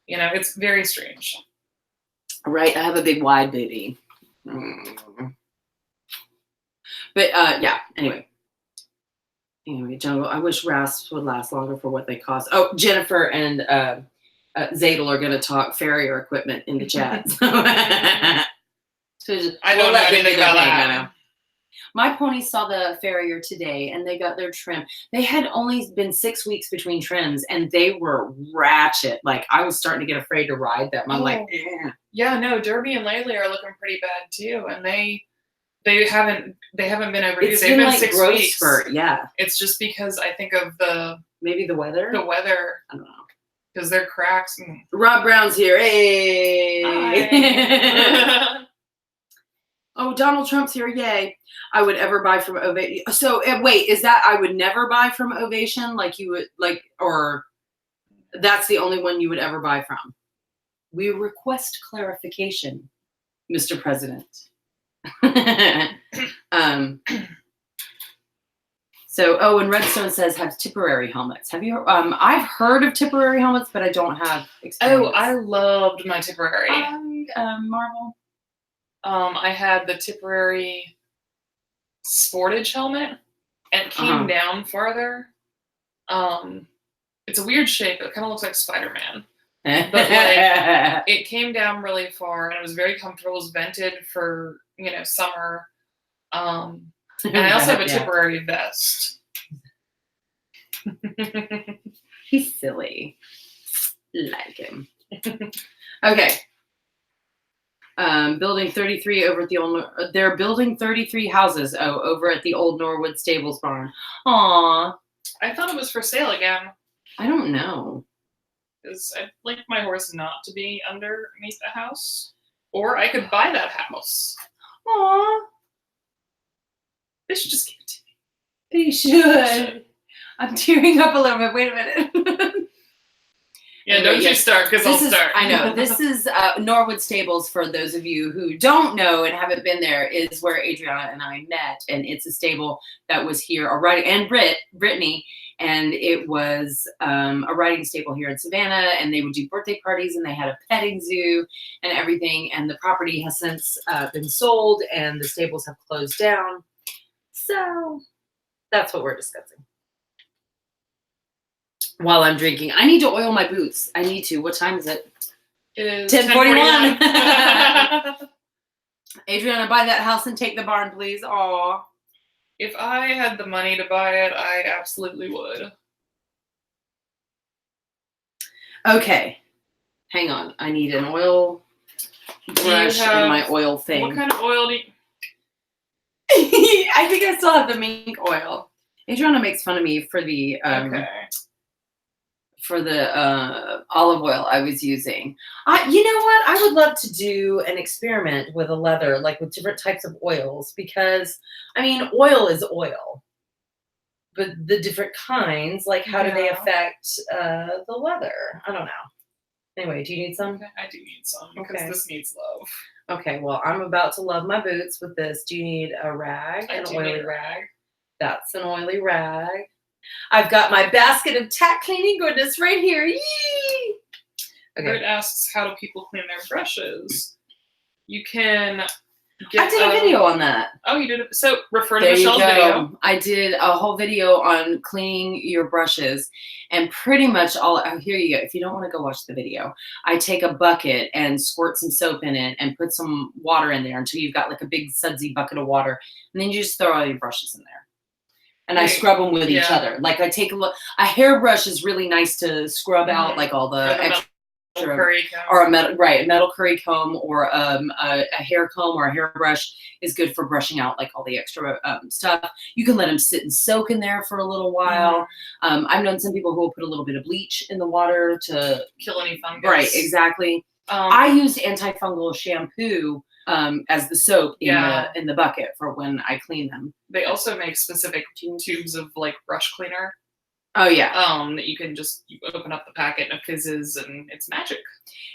It's very strange. Right, I have a big wide booty. But anyway, Jungle, I wish rasps would last longer for what they cost. Oh, Jennifer and Zadel are going to talk farrier equipment in the chat. I don't know anything about that. My ponies saw the farrier today, and they got their trim. They had only been 6 weeks between trims, and they were ratchet. Like I was starting to get afraid to ride them. I'm like, eh. Yeah, no, Derby and Laylee are looking pretty bad too, and they haven't been overdue. They've been like 6 growth weeks. Spurt, yeah. It's just because I think of maybe the weather. The weather. I don't know. Because they're cracks. Rob Brown's here. Hey. Hi. Oh, Donald Trump's here. Yay. I would ever buy from Ovation. So wait, is that I would never buy from Ovation? Like you would or that's the only one you would ever buy from? We request clarification, Mr. President. And Redstone says have Tipperary helmets. Have you? I've heard of Tipperary helmets, but I don't have experience. Oh, I loved my Tipperary. Marvel. I had the Tipperary Sportage helmet, and it came down farther. It's a weird shape. It kind of looks like Spider-Man. But like, it came down really far, and it was very comfortable. It was vented for summer. And I also have a temporary vest. He's silly. Like him. Okay. Building 33 over at the old. They're building 33 houses. Oh, over at the old Norwood Stables barn. Aw. I thought it was for sale again. I don't know. Because I'd like my horse not to be underneath the house, or I could buy that house. Aw. They should just give it to me. They should. I'm tearing up a little bit. Wait a minute. Yeah, don't you start, because I'll start. I know. This is Norwood Stables, for those of you who don't know and haven't been there, is where Adriana and I met. And it's a stable that was here, and Brittany, and it was a riding stable here in Savannah, and they would do birthday parties, and they had a petting zoo and everything. And the property has since been sold, and the stables have closed down. So that's what we're discussing. While I'm drinking, I need to oil my boots. I need to. What time is it? It is 10:41. Adriana, buy that house and take the barn, please. Aw. If I had the money to buy it, I absolutely would. Okay. Hang on. I need an oil brush and my oil thing. What kind of oil do you... I think I still have the mink oil. Adriana makes fun of me for the olive oil I was using. You know what? I would love to do an experiment with a leather, like with different types of oils, because I mean, oil is oil, but the different kinds, like how do they affect the leather? I don't know. Anyway, do you need some? I do need some, because this needs love. Okay, well, I'm about to love my boots with this. Do you need a rag? An oily rag. That's an oily rag. I've got my basket of tack cleaning goodness right here. Yee! Okay. Bert asks, how do people clean their brushes? You can get... I did a video on that. Oh, you did it? So refer to There you Michelle's go. video. I did a whole video on cleaning your brushes, and pretty much all, oh, here you go. If you don't want to go watch the video, I take a bucket and squirt some soap in it and put some water in there until you've got like a big sudsy bucket of water, and then you just throw all your brushes in there. And I scrub them with each other. Like I take a hairbrush is really nice to scrub out like all the extra, curry comb. or a metal curry comb, or a hair comb or a hairbrush is good for brushing out like all the extra stuff. You can let them sit and soak in there for a little while. I've known some people who will put a little bit of bleach in the water to kill any fungus. Right, exactly. I used antifungal shampoo as the soap in the bucket for when I clean them. They also make specific tubes of like brush cleaner. Oh yeah. That you can just open up the packet and it fizzes, and it's magic.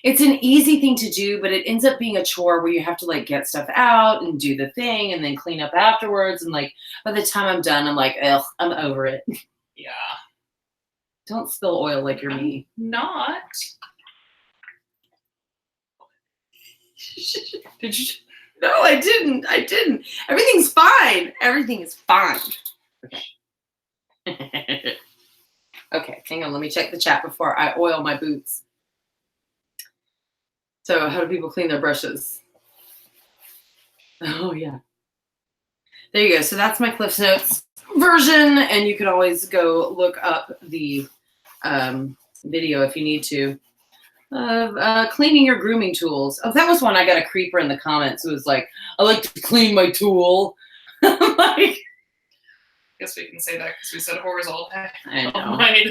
It's an easy thing to do, but it ends up being a chore where you have to like get stuff out and do the thing and then clean up afterwards. And like by the time I'm done, I'm like, ugh, I'm over it. Yeah. Don't spill oil like you're me. Not. Did you? No, I didn't. Everything's fine. Everything is fine. Okay. Okay, hang on. Let me check the chat before I oil my boots. So how do people clean their brushes? Oh, yeah. There you go. So that's my Cliff Notes version, and you could always go look up the video if you need to. Cleaning your grooming tools. Oh, that was one I got a creeper in the comments. It was like, I like to clean my tool. I'm like, I guess we can say that because we said whores all day. I know. All night.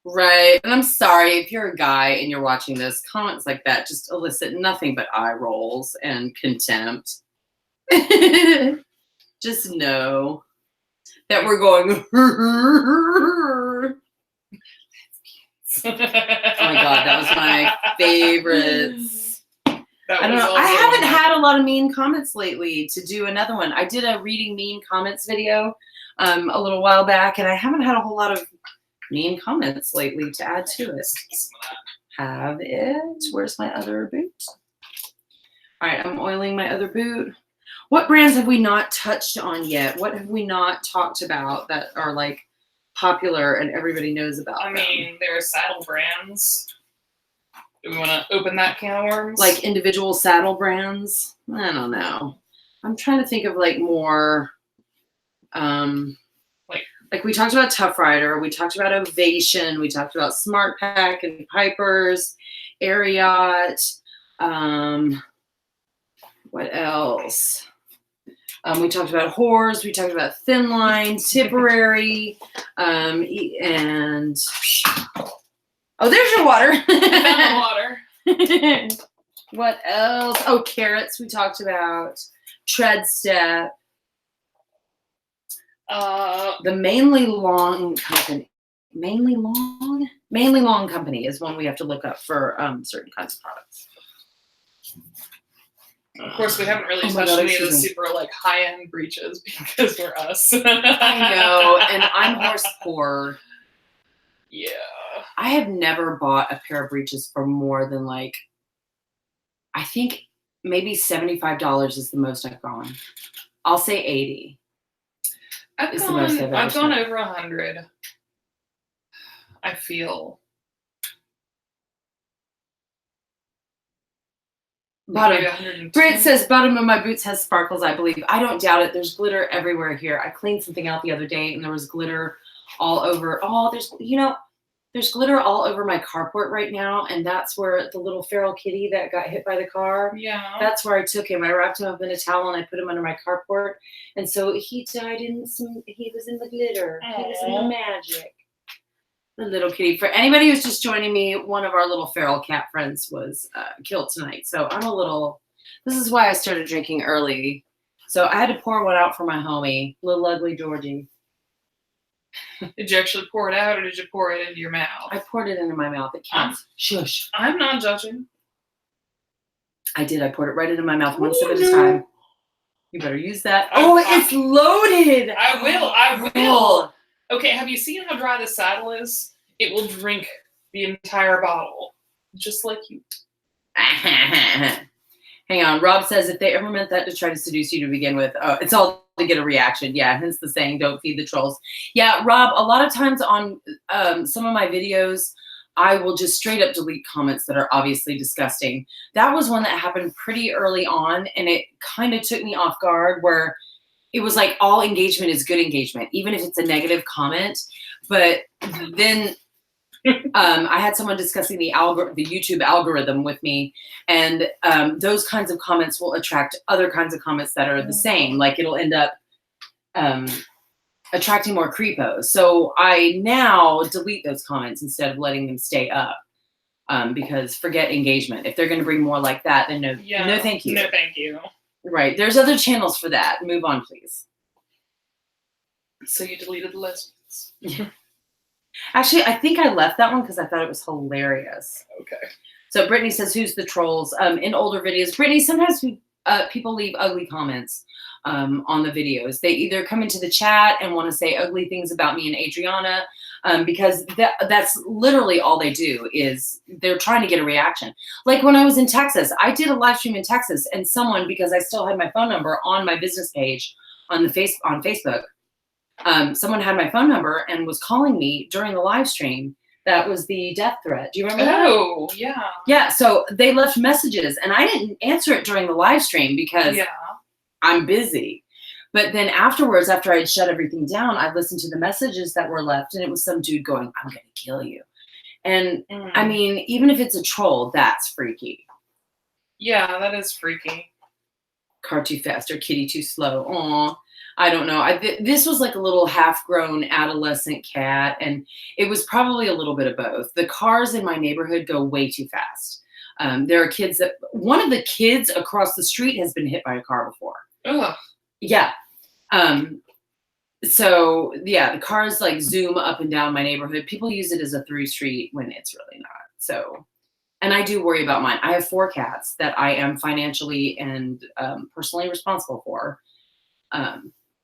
Right. And I'm sorry if you're a guy and you're watching this, comments like that just elicit nothing but eye rolls and contempt. Just know that we're going. Oh my God, that was my favorites. I don't know. I haven't had a lot of mean comments lately to do another one. I did a reading mean comments video a little while back, and I haven't had a whole lot of mean comments lately to add to it. Have it. Where's my other boot? All right, I'm oiling my other boot. What brands have we not touched on yet? What have we not talked about that are like popular and everybody knows about I them. mean, there are saddle brands. Do we want to open that can of worms? Like individual saddle brands. I don't know. I'm trying to think of like more. Like we talked about Tough Rider, we talked about Ovation, we talked about Smart Pack and Pipers, Ariat. What else? We talked about Whores, we talked about Thin Line, Tipperary, and oh, there's your water. I found the water. What else? Oh, Carrots we talked about. Tread Step. The Mainly Long Company. Mainly Long Company is one we have to look up for certain kinds of products. Of course, we haven't really Oh my touched God, any of the excuse me. super like high-end breeches because we're us. I know, and I'm horse poor. Yeah. I have never bought a pair of breeches for more than like, I think maybe $75 is the most I've gone. I'll say 80. I've It's the most I've ever gone spent. over 100. I feel. Bottom. Maybe 110. Britt says, bottom of my boots has sparkles, I believe. I don't doubt it. There's glitter everywhere here. I cleaned something out the other day and there was glitter all over. Oh, there's glitter all over my carport right now. And that's where the little feral kitty that got hit by the car, Yeah. that's where I took him. I wrapped him up in a towel and I put him under my carport. And so he died he was in the glitter. He was in the magic. The little kitty. For anybody who's just joining me, one of our little feral cat friends was killed tonight. So this is why I started drinking early. So I had to pour one out for my homie, little ugly Georgie. Did you actually pour it out or did you pour it into your mouth? I poured it into my mouth. It counts. Shush. I'm not judging. I did. I poured it right into my mouth, one sip at a no. time. You better use that. I- It's loaded. I will. Okay, have you seen how dry the saddle is? It will drink the entire bottle. Just like you. Hang on. Rob says, if they ever meant that to try to seduce you to begin with, it's all to get a reaction. Yeah, hence the saying, don't feed the trolls. Yeah, Rob, a lot of times on some of my videos, I will just straight up delete comments that are obviously disgusting. That was one that happened pretty early on, and it kind of took me off guard where it was like all engagement is good engagement, even if it's a negative comment. But then I had someone discussing the YouTube algorithm with me, and those kinds of comments will attract other kinds of comments that are the same. Like it'll end up attracting more creepos. So I now delete those comments instead of letting them stay up because forget engagement. If they're going to bring more like that, then no thank you. No, thank you. Right. There's other channels for that. Move on, please. So you deleted the lesbians. Actually, I think I left that one because I thought it was hilarious. Okay. So Brittany says, who's the trolls? In older videos, Brittany, sometimes people leave ugly comments on the videos. They either come into the chat and want to say ugly things about me and Adriana because that's literally all they do is they're trying to get a reaction. Like when I was in Texas, I did a live stream in Texas and someone, because I still had my phone number on my business page on Facebook, someone had my phone number and was calling me during the live stream. That was the death threat. Do you remember that? Oh, yeah. Yeah, so they left messages and I didn't answer it during the live stream because I'm busy. But then afterwards, after I had shut everything down, I listened to the messages that were left and it was some dude going, I'm going to kill you. And I mean, even if it's a troll, that's freaky. Yeah, that is freaky. Car too fast or kitty too slow. Aw. I don't know. This was like a little half-grown adolescent cat, and it was probably a little bit of both. The cars in my neighborhood go way too fast. There are kids one of the kids across the street has been hit by a car before. Ugh. Yeah. So yeah, the cars like zoom up and down my neighborhood. People use it as a through street when it's really not. So, and I do worry about mine. I have 4 cats that I am financially and personally responsible for.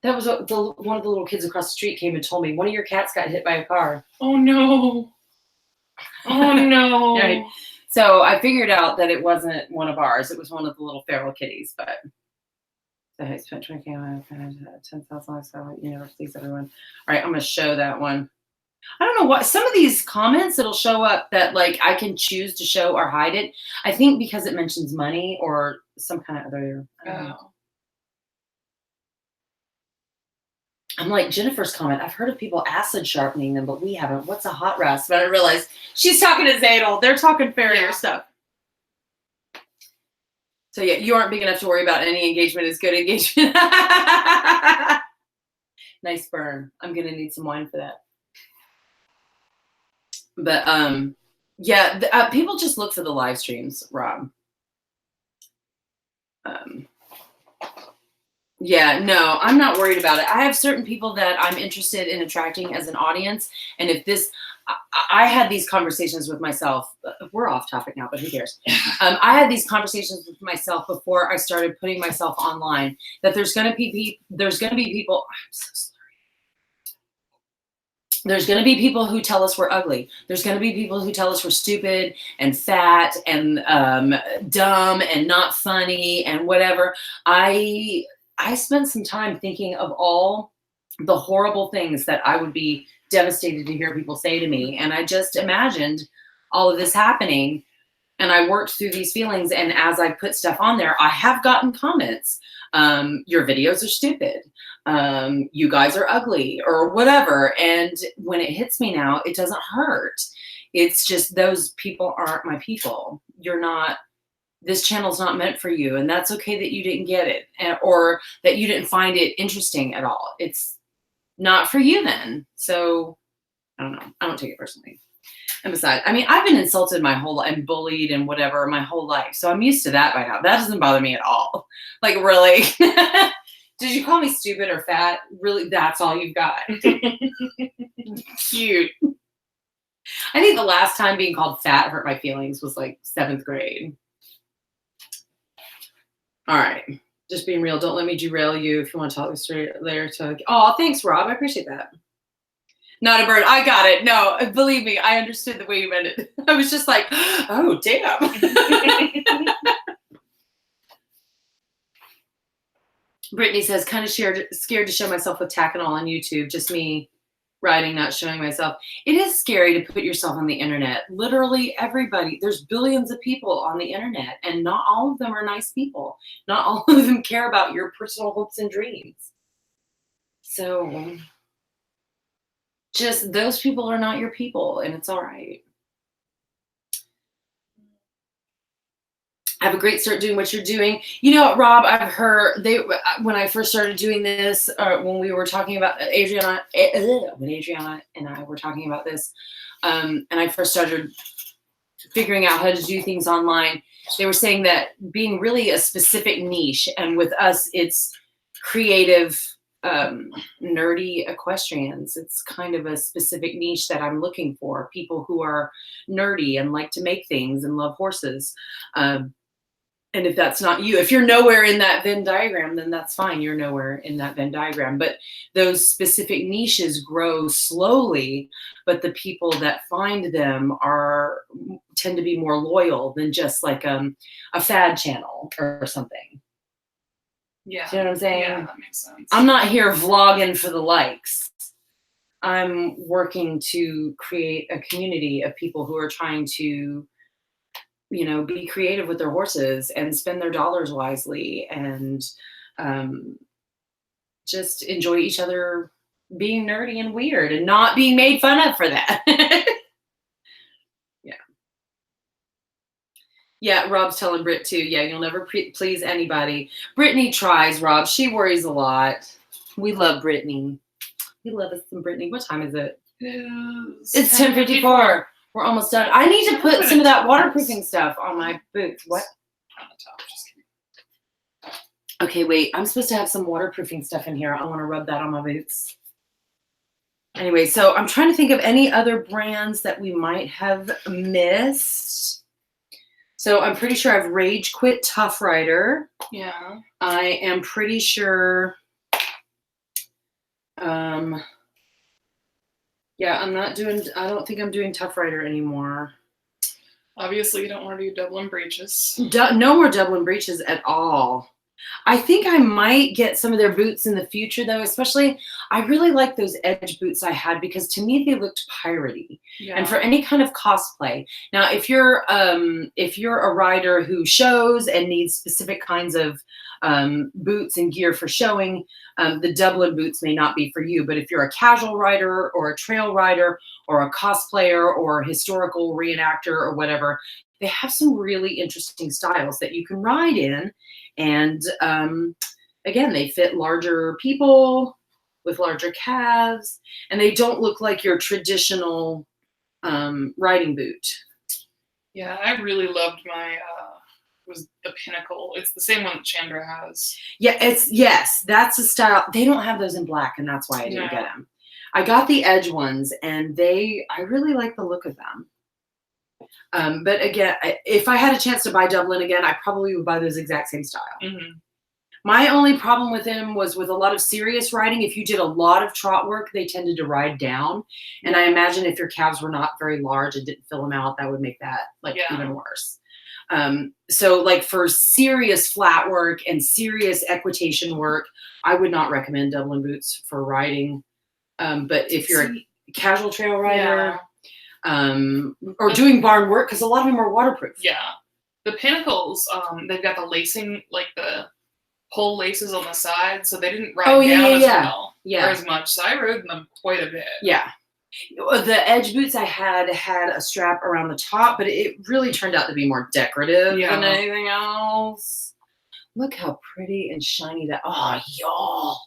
That was one of the little kids across the street came and told me, one of your cats got hit by a car. Oh, no. Oh, no. Right. So I figured out that it wasn't one of ours. It was one of the little feral kitties. But so I spent 20K on 10,000. So you know, please everyone. All right, I'm going to show that one. I don't know what, some of these comments it'll show up that like I can choose to show or hide it. I think because it mentions money or some kind of other. I don't know. I'm like Jennifer's comment. I've heard of people acid sharpening them, but we haven't. What's a hot rasp? But I realized she's talking to Zadel. They're talking farrier stuff. So yeah, you aren't big enough to worry about any engagement. Is good engagement. Nice burn. I'm gonna need some wine for that. But yeah, people just look for the live streams, Rob. Yeah, no, I'm not worried about it. I have certain people that I'm interested in attracting as an audience. And if this, I had these conversations with myself. We're off topic now, but who cares? I had these conversations with myself before I started putting myself online that there's going to be people, I'm so sorry. There's going to be people who tell us we're ugly. There's going to be people who tell us we're stupid and fat and dumb and not funny and whatever. I spent some time thinking of all the horrible things that I would be devastated to hear people say to me. And I just imagined all of this happening. And I worked through these feelings. And as I put stuff on there, I have gotten comments. Your videos are stupid. You guys are ugly or whatever. And when it hits me now, it doesn't hurt. It's just those people aren't my people. You're not, this channel's not meant for you. And that's okay that you didn't get it or that you didn't find it interesting at all. It's not for you then. So I don't know. I don't take it personally. And besides, I mean, I've been insulted my whole life and bullied and whatever my whole life. So I'm used to that by now. That doesn't bother me at all. Like, really? Did you call me stupid or fat? Really? That's all you've got? Cute. I think the last time being called fat hurt my feelings was like 7th grade. All right. Just being real. Don't let me derail you. If you want to talk this later. Oh, thanks, Rob. I appreciate that. Not a bird. I got it. No, believe me, I understood the way you meant it. I was just like, oh, damn. Brittany says, kind of scared to show myself with tack and all on YouTube. Just me writing, not showing myself. It is scary to put yourself on the internet. Literally everybody. There's billions of people on the internet, and not all of them are nice people. Not all of them care about your personal hopes and dreams. So just those people are not your people, and it's all right. Have a great start doing what you're doing. You know what, Rob, I've heard when I first started doing this, when we were talking about when Adriana and I were talking about this, and I first started figuring out how to do things online, they were saying that being really a specific niche, and with us, it's creative, nerdy equestrians. It's kind of a specific niche that I'm looking for. People who are nerdy and like to make things and love horses. And if that's not you, if you're nowhere in that Venn diagram, then that's fine. You're nowhere in that Venn diagram. But those specific niches grow slowly, but the people that find them tend to be more loyal than just like a fad channel or something. Yeah. Do you know what I'm saying? Yeah, that makes sense. I'm not here vlogging for the likes. I'm working to create a community of people who are trying to, you know, be creative with their horses and spend their dollars wisely and just enjoy each other being nerdy and weird and not being made fun of for that. Yeah. Yeah, Rob's telling Britt too. Yeah, you'll never please anybody. Brittany tries, Rob. She worries a lot. We love Brittany. We love us some Brittany. What time is it? It's 10:54. We're almost done. I need to put some of that waterproofing stuff on my boots. What? On the top. Just kidding. Okay, wait. I'm supposed to have some waterproofing stuff in here. I want to rub that on my boots. Anyway, so I'm trying to think of any other brands that we might have missed. So I'm pretty sure I've ragequit Tough Rider. Yeah. I am pretty sure. Yeah, I don't think I'm doing Tough Rider anymore. Obviously, you don't want to do Dublin breeches. No more Dublin breeches at all. I think I might get some of their boots in the future, though. Especially, I really like those edge boots I had because to me they looked piratey. Yeah. And for any kind of cosplay. Now, if you're a rider who shows and needs specific kinds of boots and gear for showing, the Dublin boots may not be for you. But if you're a casual rider or a trail rider or a cosplayer or a historical reenactor or whatever, they have some really interesting styles that you can ride in. And again, they fit larger people with larger calves, and they don't look like your traditional riding boot. Yeah, I really loved my was the Pinnacle. It's the same one that Chandra has. Yeah, yes, that's a style. They don't have those in black, and that's why I didn't No. get them. I got the edge ones, and I really like the look of them. But again, if I had a chance to buy Dublin again, I probably would buy those exact same style. Mm-hmm. My only problem with them was with a lot of serious riding. If you did a lot of trot work, they tended to ride down. And I imagine if your calves were not very large and didn't fill them out, that would make that even worse. So like for serious flat work and serious equitation work, I would not recommend Dublin boots for riding. But if you're a casual trail rider, or doing barn work, because a lot of them are waterproof. Yeah. The Pinnacles, they've got the lacing, like the pull laces on the side, so they didn't ride down as well or as much. So I rode them quite a bit. Yeah. The edge boots I had a strap around the top, but it really turned out to be more decorative than anything else. Look how pretty and shiny that. Oh, y'all.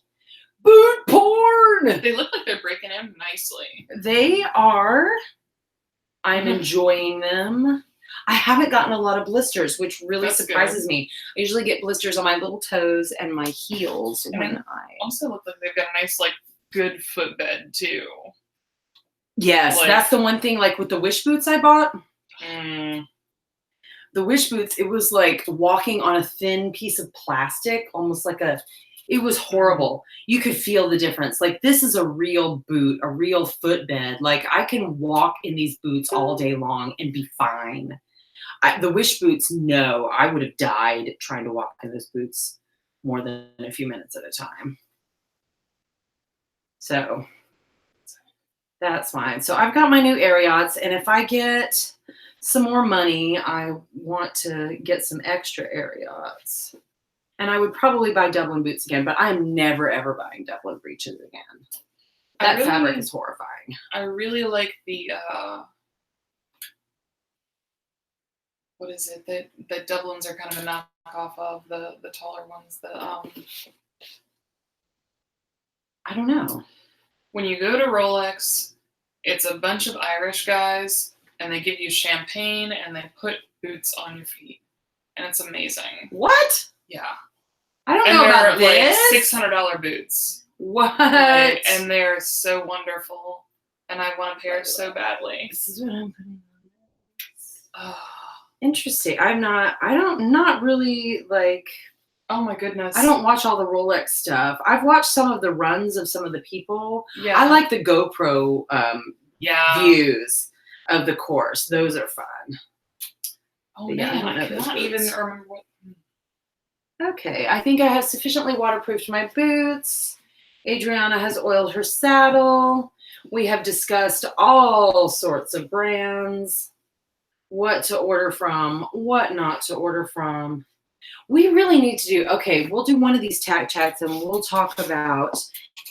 Boot porn! They look like they're breaking in nicely. They are. I'm enjoying them. I haven't gotten a lot of blisters, which really surprises me. I usually get blisters on my little toes and my heels when I also look like they've got a nice, like, good footbed too. Yes, like, that's the one thing. Like with the Wish boots I bought, the Wish boots, it was like walking on a thin piece of plastic, almost like it was horrible. You could feel the difference. Like this is a real boot, a real footbed. Like I can walk in these boots all day long and be fine. The Wish boots, no, I would have died trying to walk in those boots more than a few minutes at a time. So that's fine. So I've got my new Ariats, and if I get some more money, I want to get some extra Ariats. And I would probably buy Dublin boots again, but I'm never, ever buying Dublin breeches again. That fabric is horrifying. I really like the, what is it? The Dublins are kind of a knockoff of the taller ones. I don't know. When you go to Rolex, it's a bunch of Irish guys, and they give you champagne, and they put boots on your feet. And it's amazing. What? Yeah. I don't know about this. Like $600 boots. What? And they're so wonderful. And I want a pair so badly. This is what I'm putting on this. Interesting. Not really like. Oh my goodness. I don't watch all the Rolex stuff. I've watched some of the runs of some of the people. Yeah. I like the GoPro views of the course. Those are fun. Oh man, I cannot even remember what. Okay, I think I have sufficiently waterproofed my boots. Adriana has oiled her saddle. We have discussed all sorts of brands, what to order from, what not to order from. We really need to do, okay, we'll do one of these Tack Chats and we'll talk about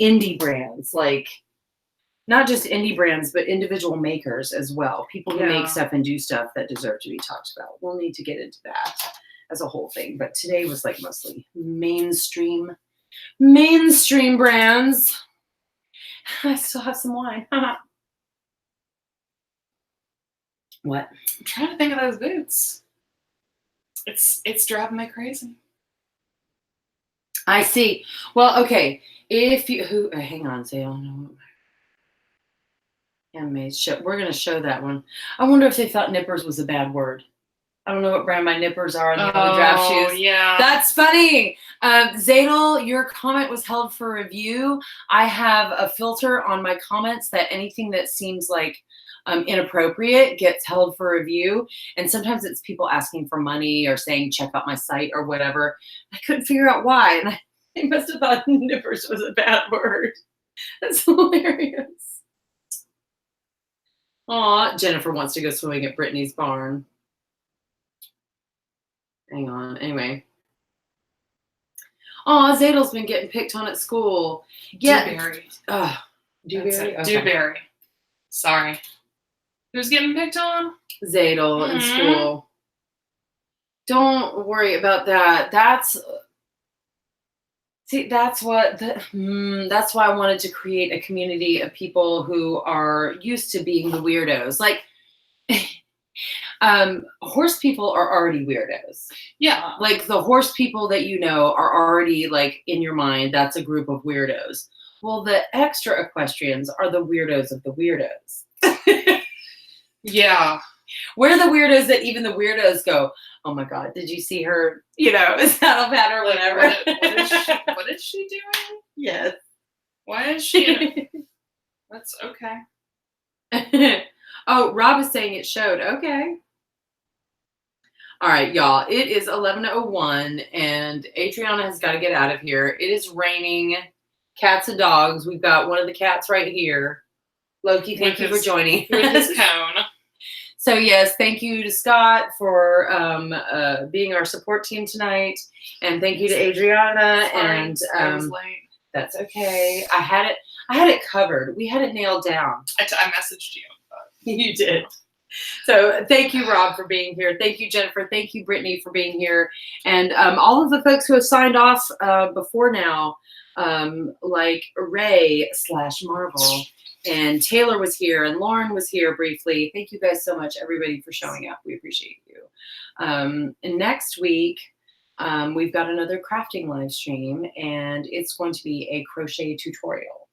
indie brands, like not just indie brands, but individual makers as well. People who make stuff and do stuff that deserve to be talked about. We'll need to get into that as a whole thing. But today was like mostly mainstream brands. I still have some wine. What? I'm trying to think of those boots. It's driving me crazy. I see. Well, okay. If you hang on, say, oh no. Handmade show. We're gonna show that one. I wonder if they thought nippers was a bad word. I don't know what brand my nippers are on the other draft shoes. Yeah. That's funny. Zadel, your comment was held for review. I have a filter on my comments that anything that seems like inappropriate gets held for review. And sometimes it's people asking for money or saying, check out my site or whatever. I couldn't figure out why. And I must have thought nippers was a bad word. That's hilarious. Aw, Jennifer wants to go swimming at Brittany's barn. Hang on. Anyway. Aw, Zadel's been getting picked on at school. Yeah. Dewberry. Dewberry? Okay. Dewberry. Sorry. Who's getting picked on? Zadel in school. Don't worry about that. That's why I wanted to create a community of people who are used to being the weirdos. Like, horse people are already weirdos. Yeah. Like the horse people that you know are already like in your mind. That's a group of weirdos. Well, the extra equestrians are the weirdos of the weirdos. Yeah. We're the weirdos that even the weirdos go, oh my God, did you see her, saddle pad or whatever. What is she doing? Yes. Why is she? That's okay. Oh, Rob is saying it showed. Okay. All right, y'all. It is 11:01 and Adriana has got to get out of here. It is raining cats and dogs. We've got one of the cats right here. Loki, thank you for joining. With his cone. So yes, thank you to Scott for being our support team tonight, and thank you to Adriana. Sorry, and I was late. That's okay. I had it covered. We had it nailed down. I messaged you. But. You did. So thank you, Rob, for being here. Thank you, Jennifer. Thank you, Brittany, for being here, and all of the folks who have signed off before now, like Ray/Marvel. And Taylor was here, and Lauren was here briefly. Thank you guys so much, everybody, for showing up. We appreciate you. And next week, we've got another crafting live stream, and it's going to be a crochet tutorial.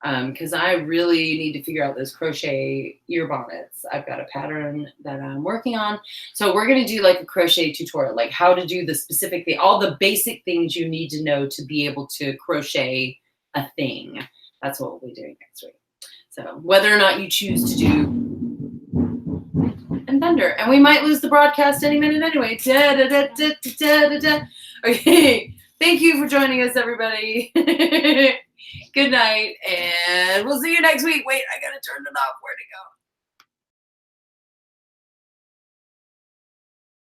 Because I really need to figure out those crochet ear bonnets. I've got a pattern that I'm working on. So we're going to do like a crochet tutorial, like how to do the specific thing, all the basic things you need to know to be able to crochet a thing. That's what we'll be doing next week. So whether or not you choose to do and thunder, and we might lose the broadcast any minute anyway. Okay. Thank you for joining us, everybody. Good night, and we'll see you next week. Wait, I gotta turn it off. Where'd it go?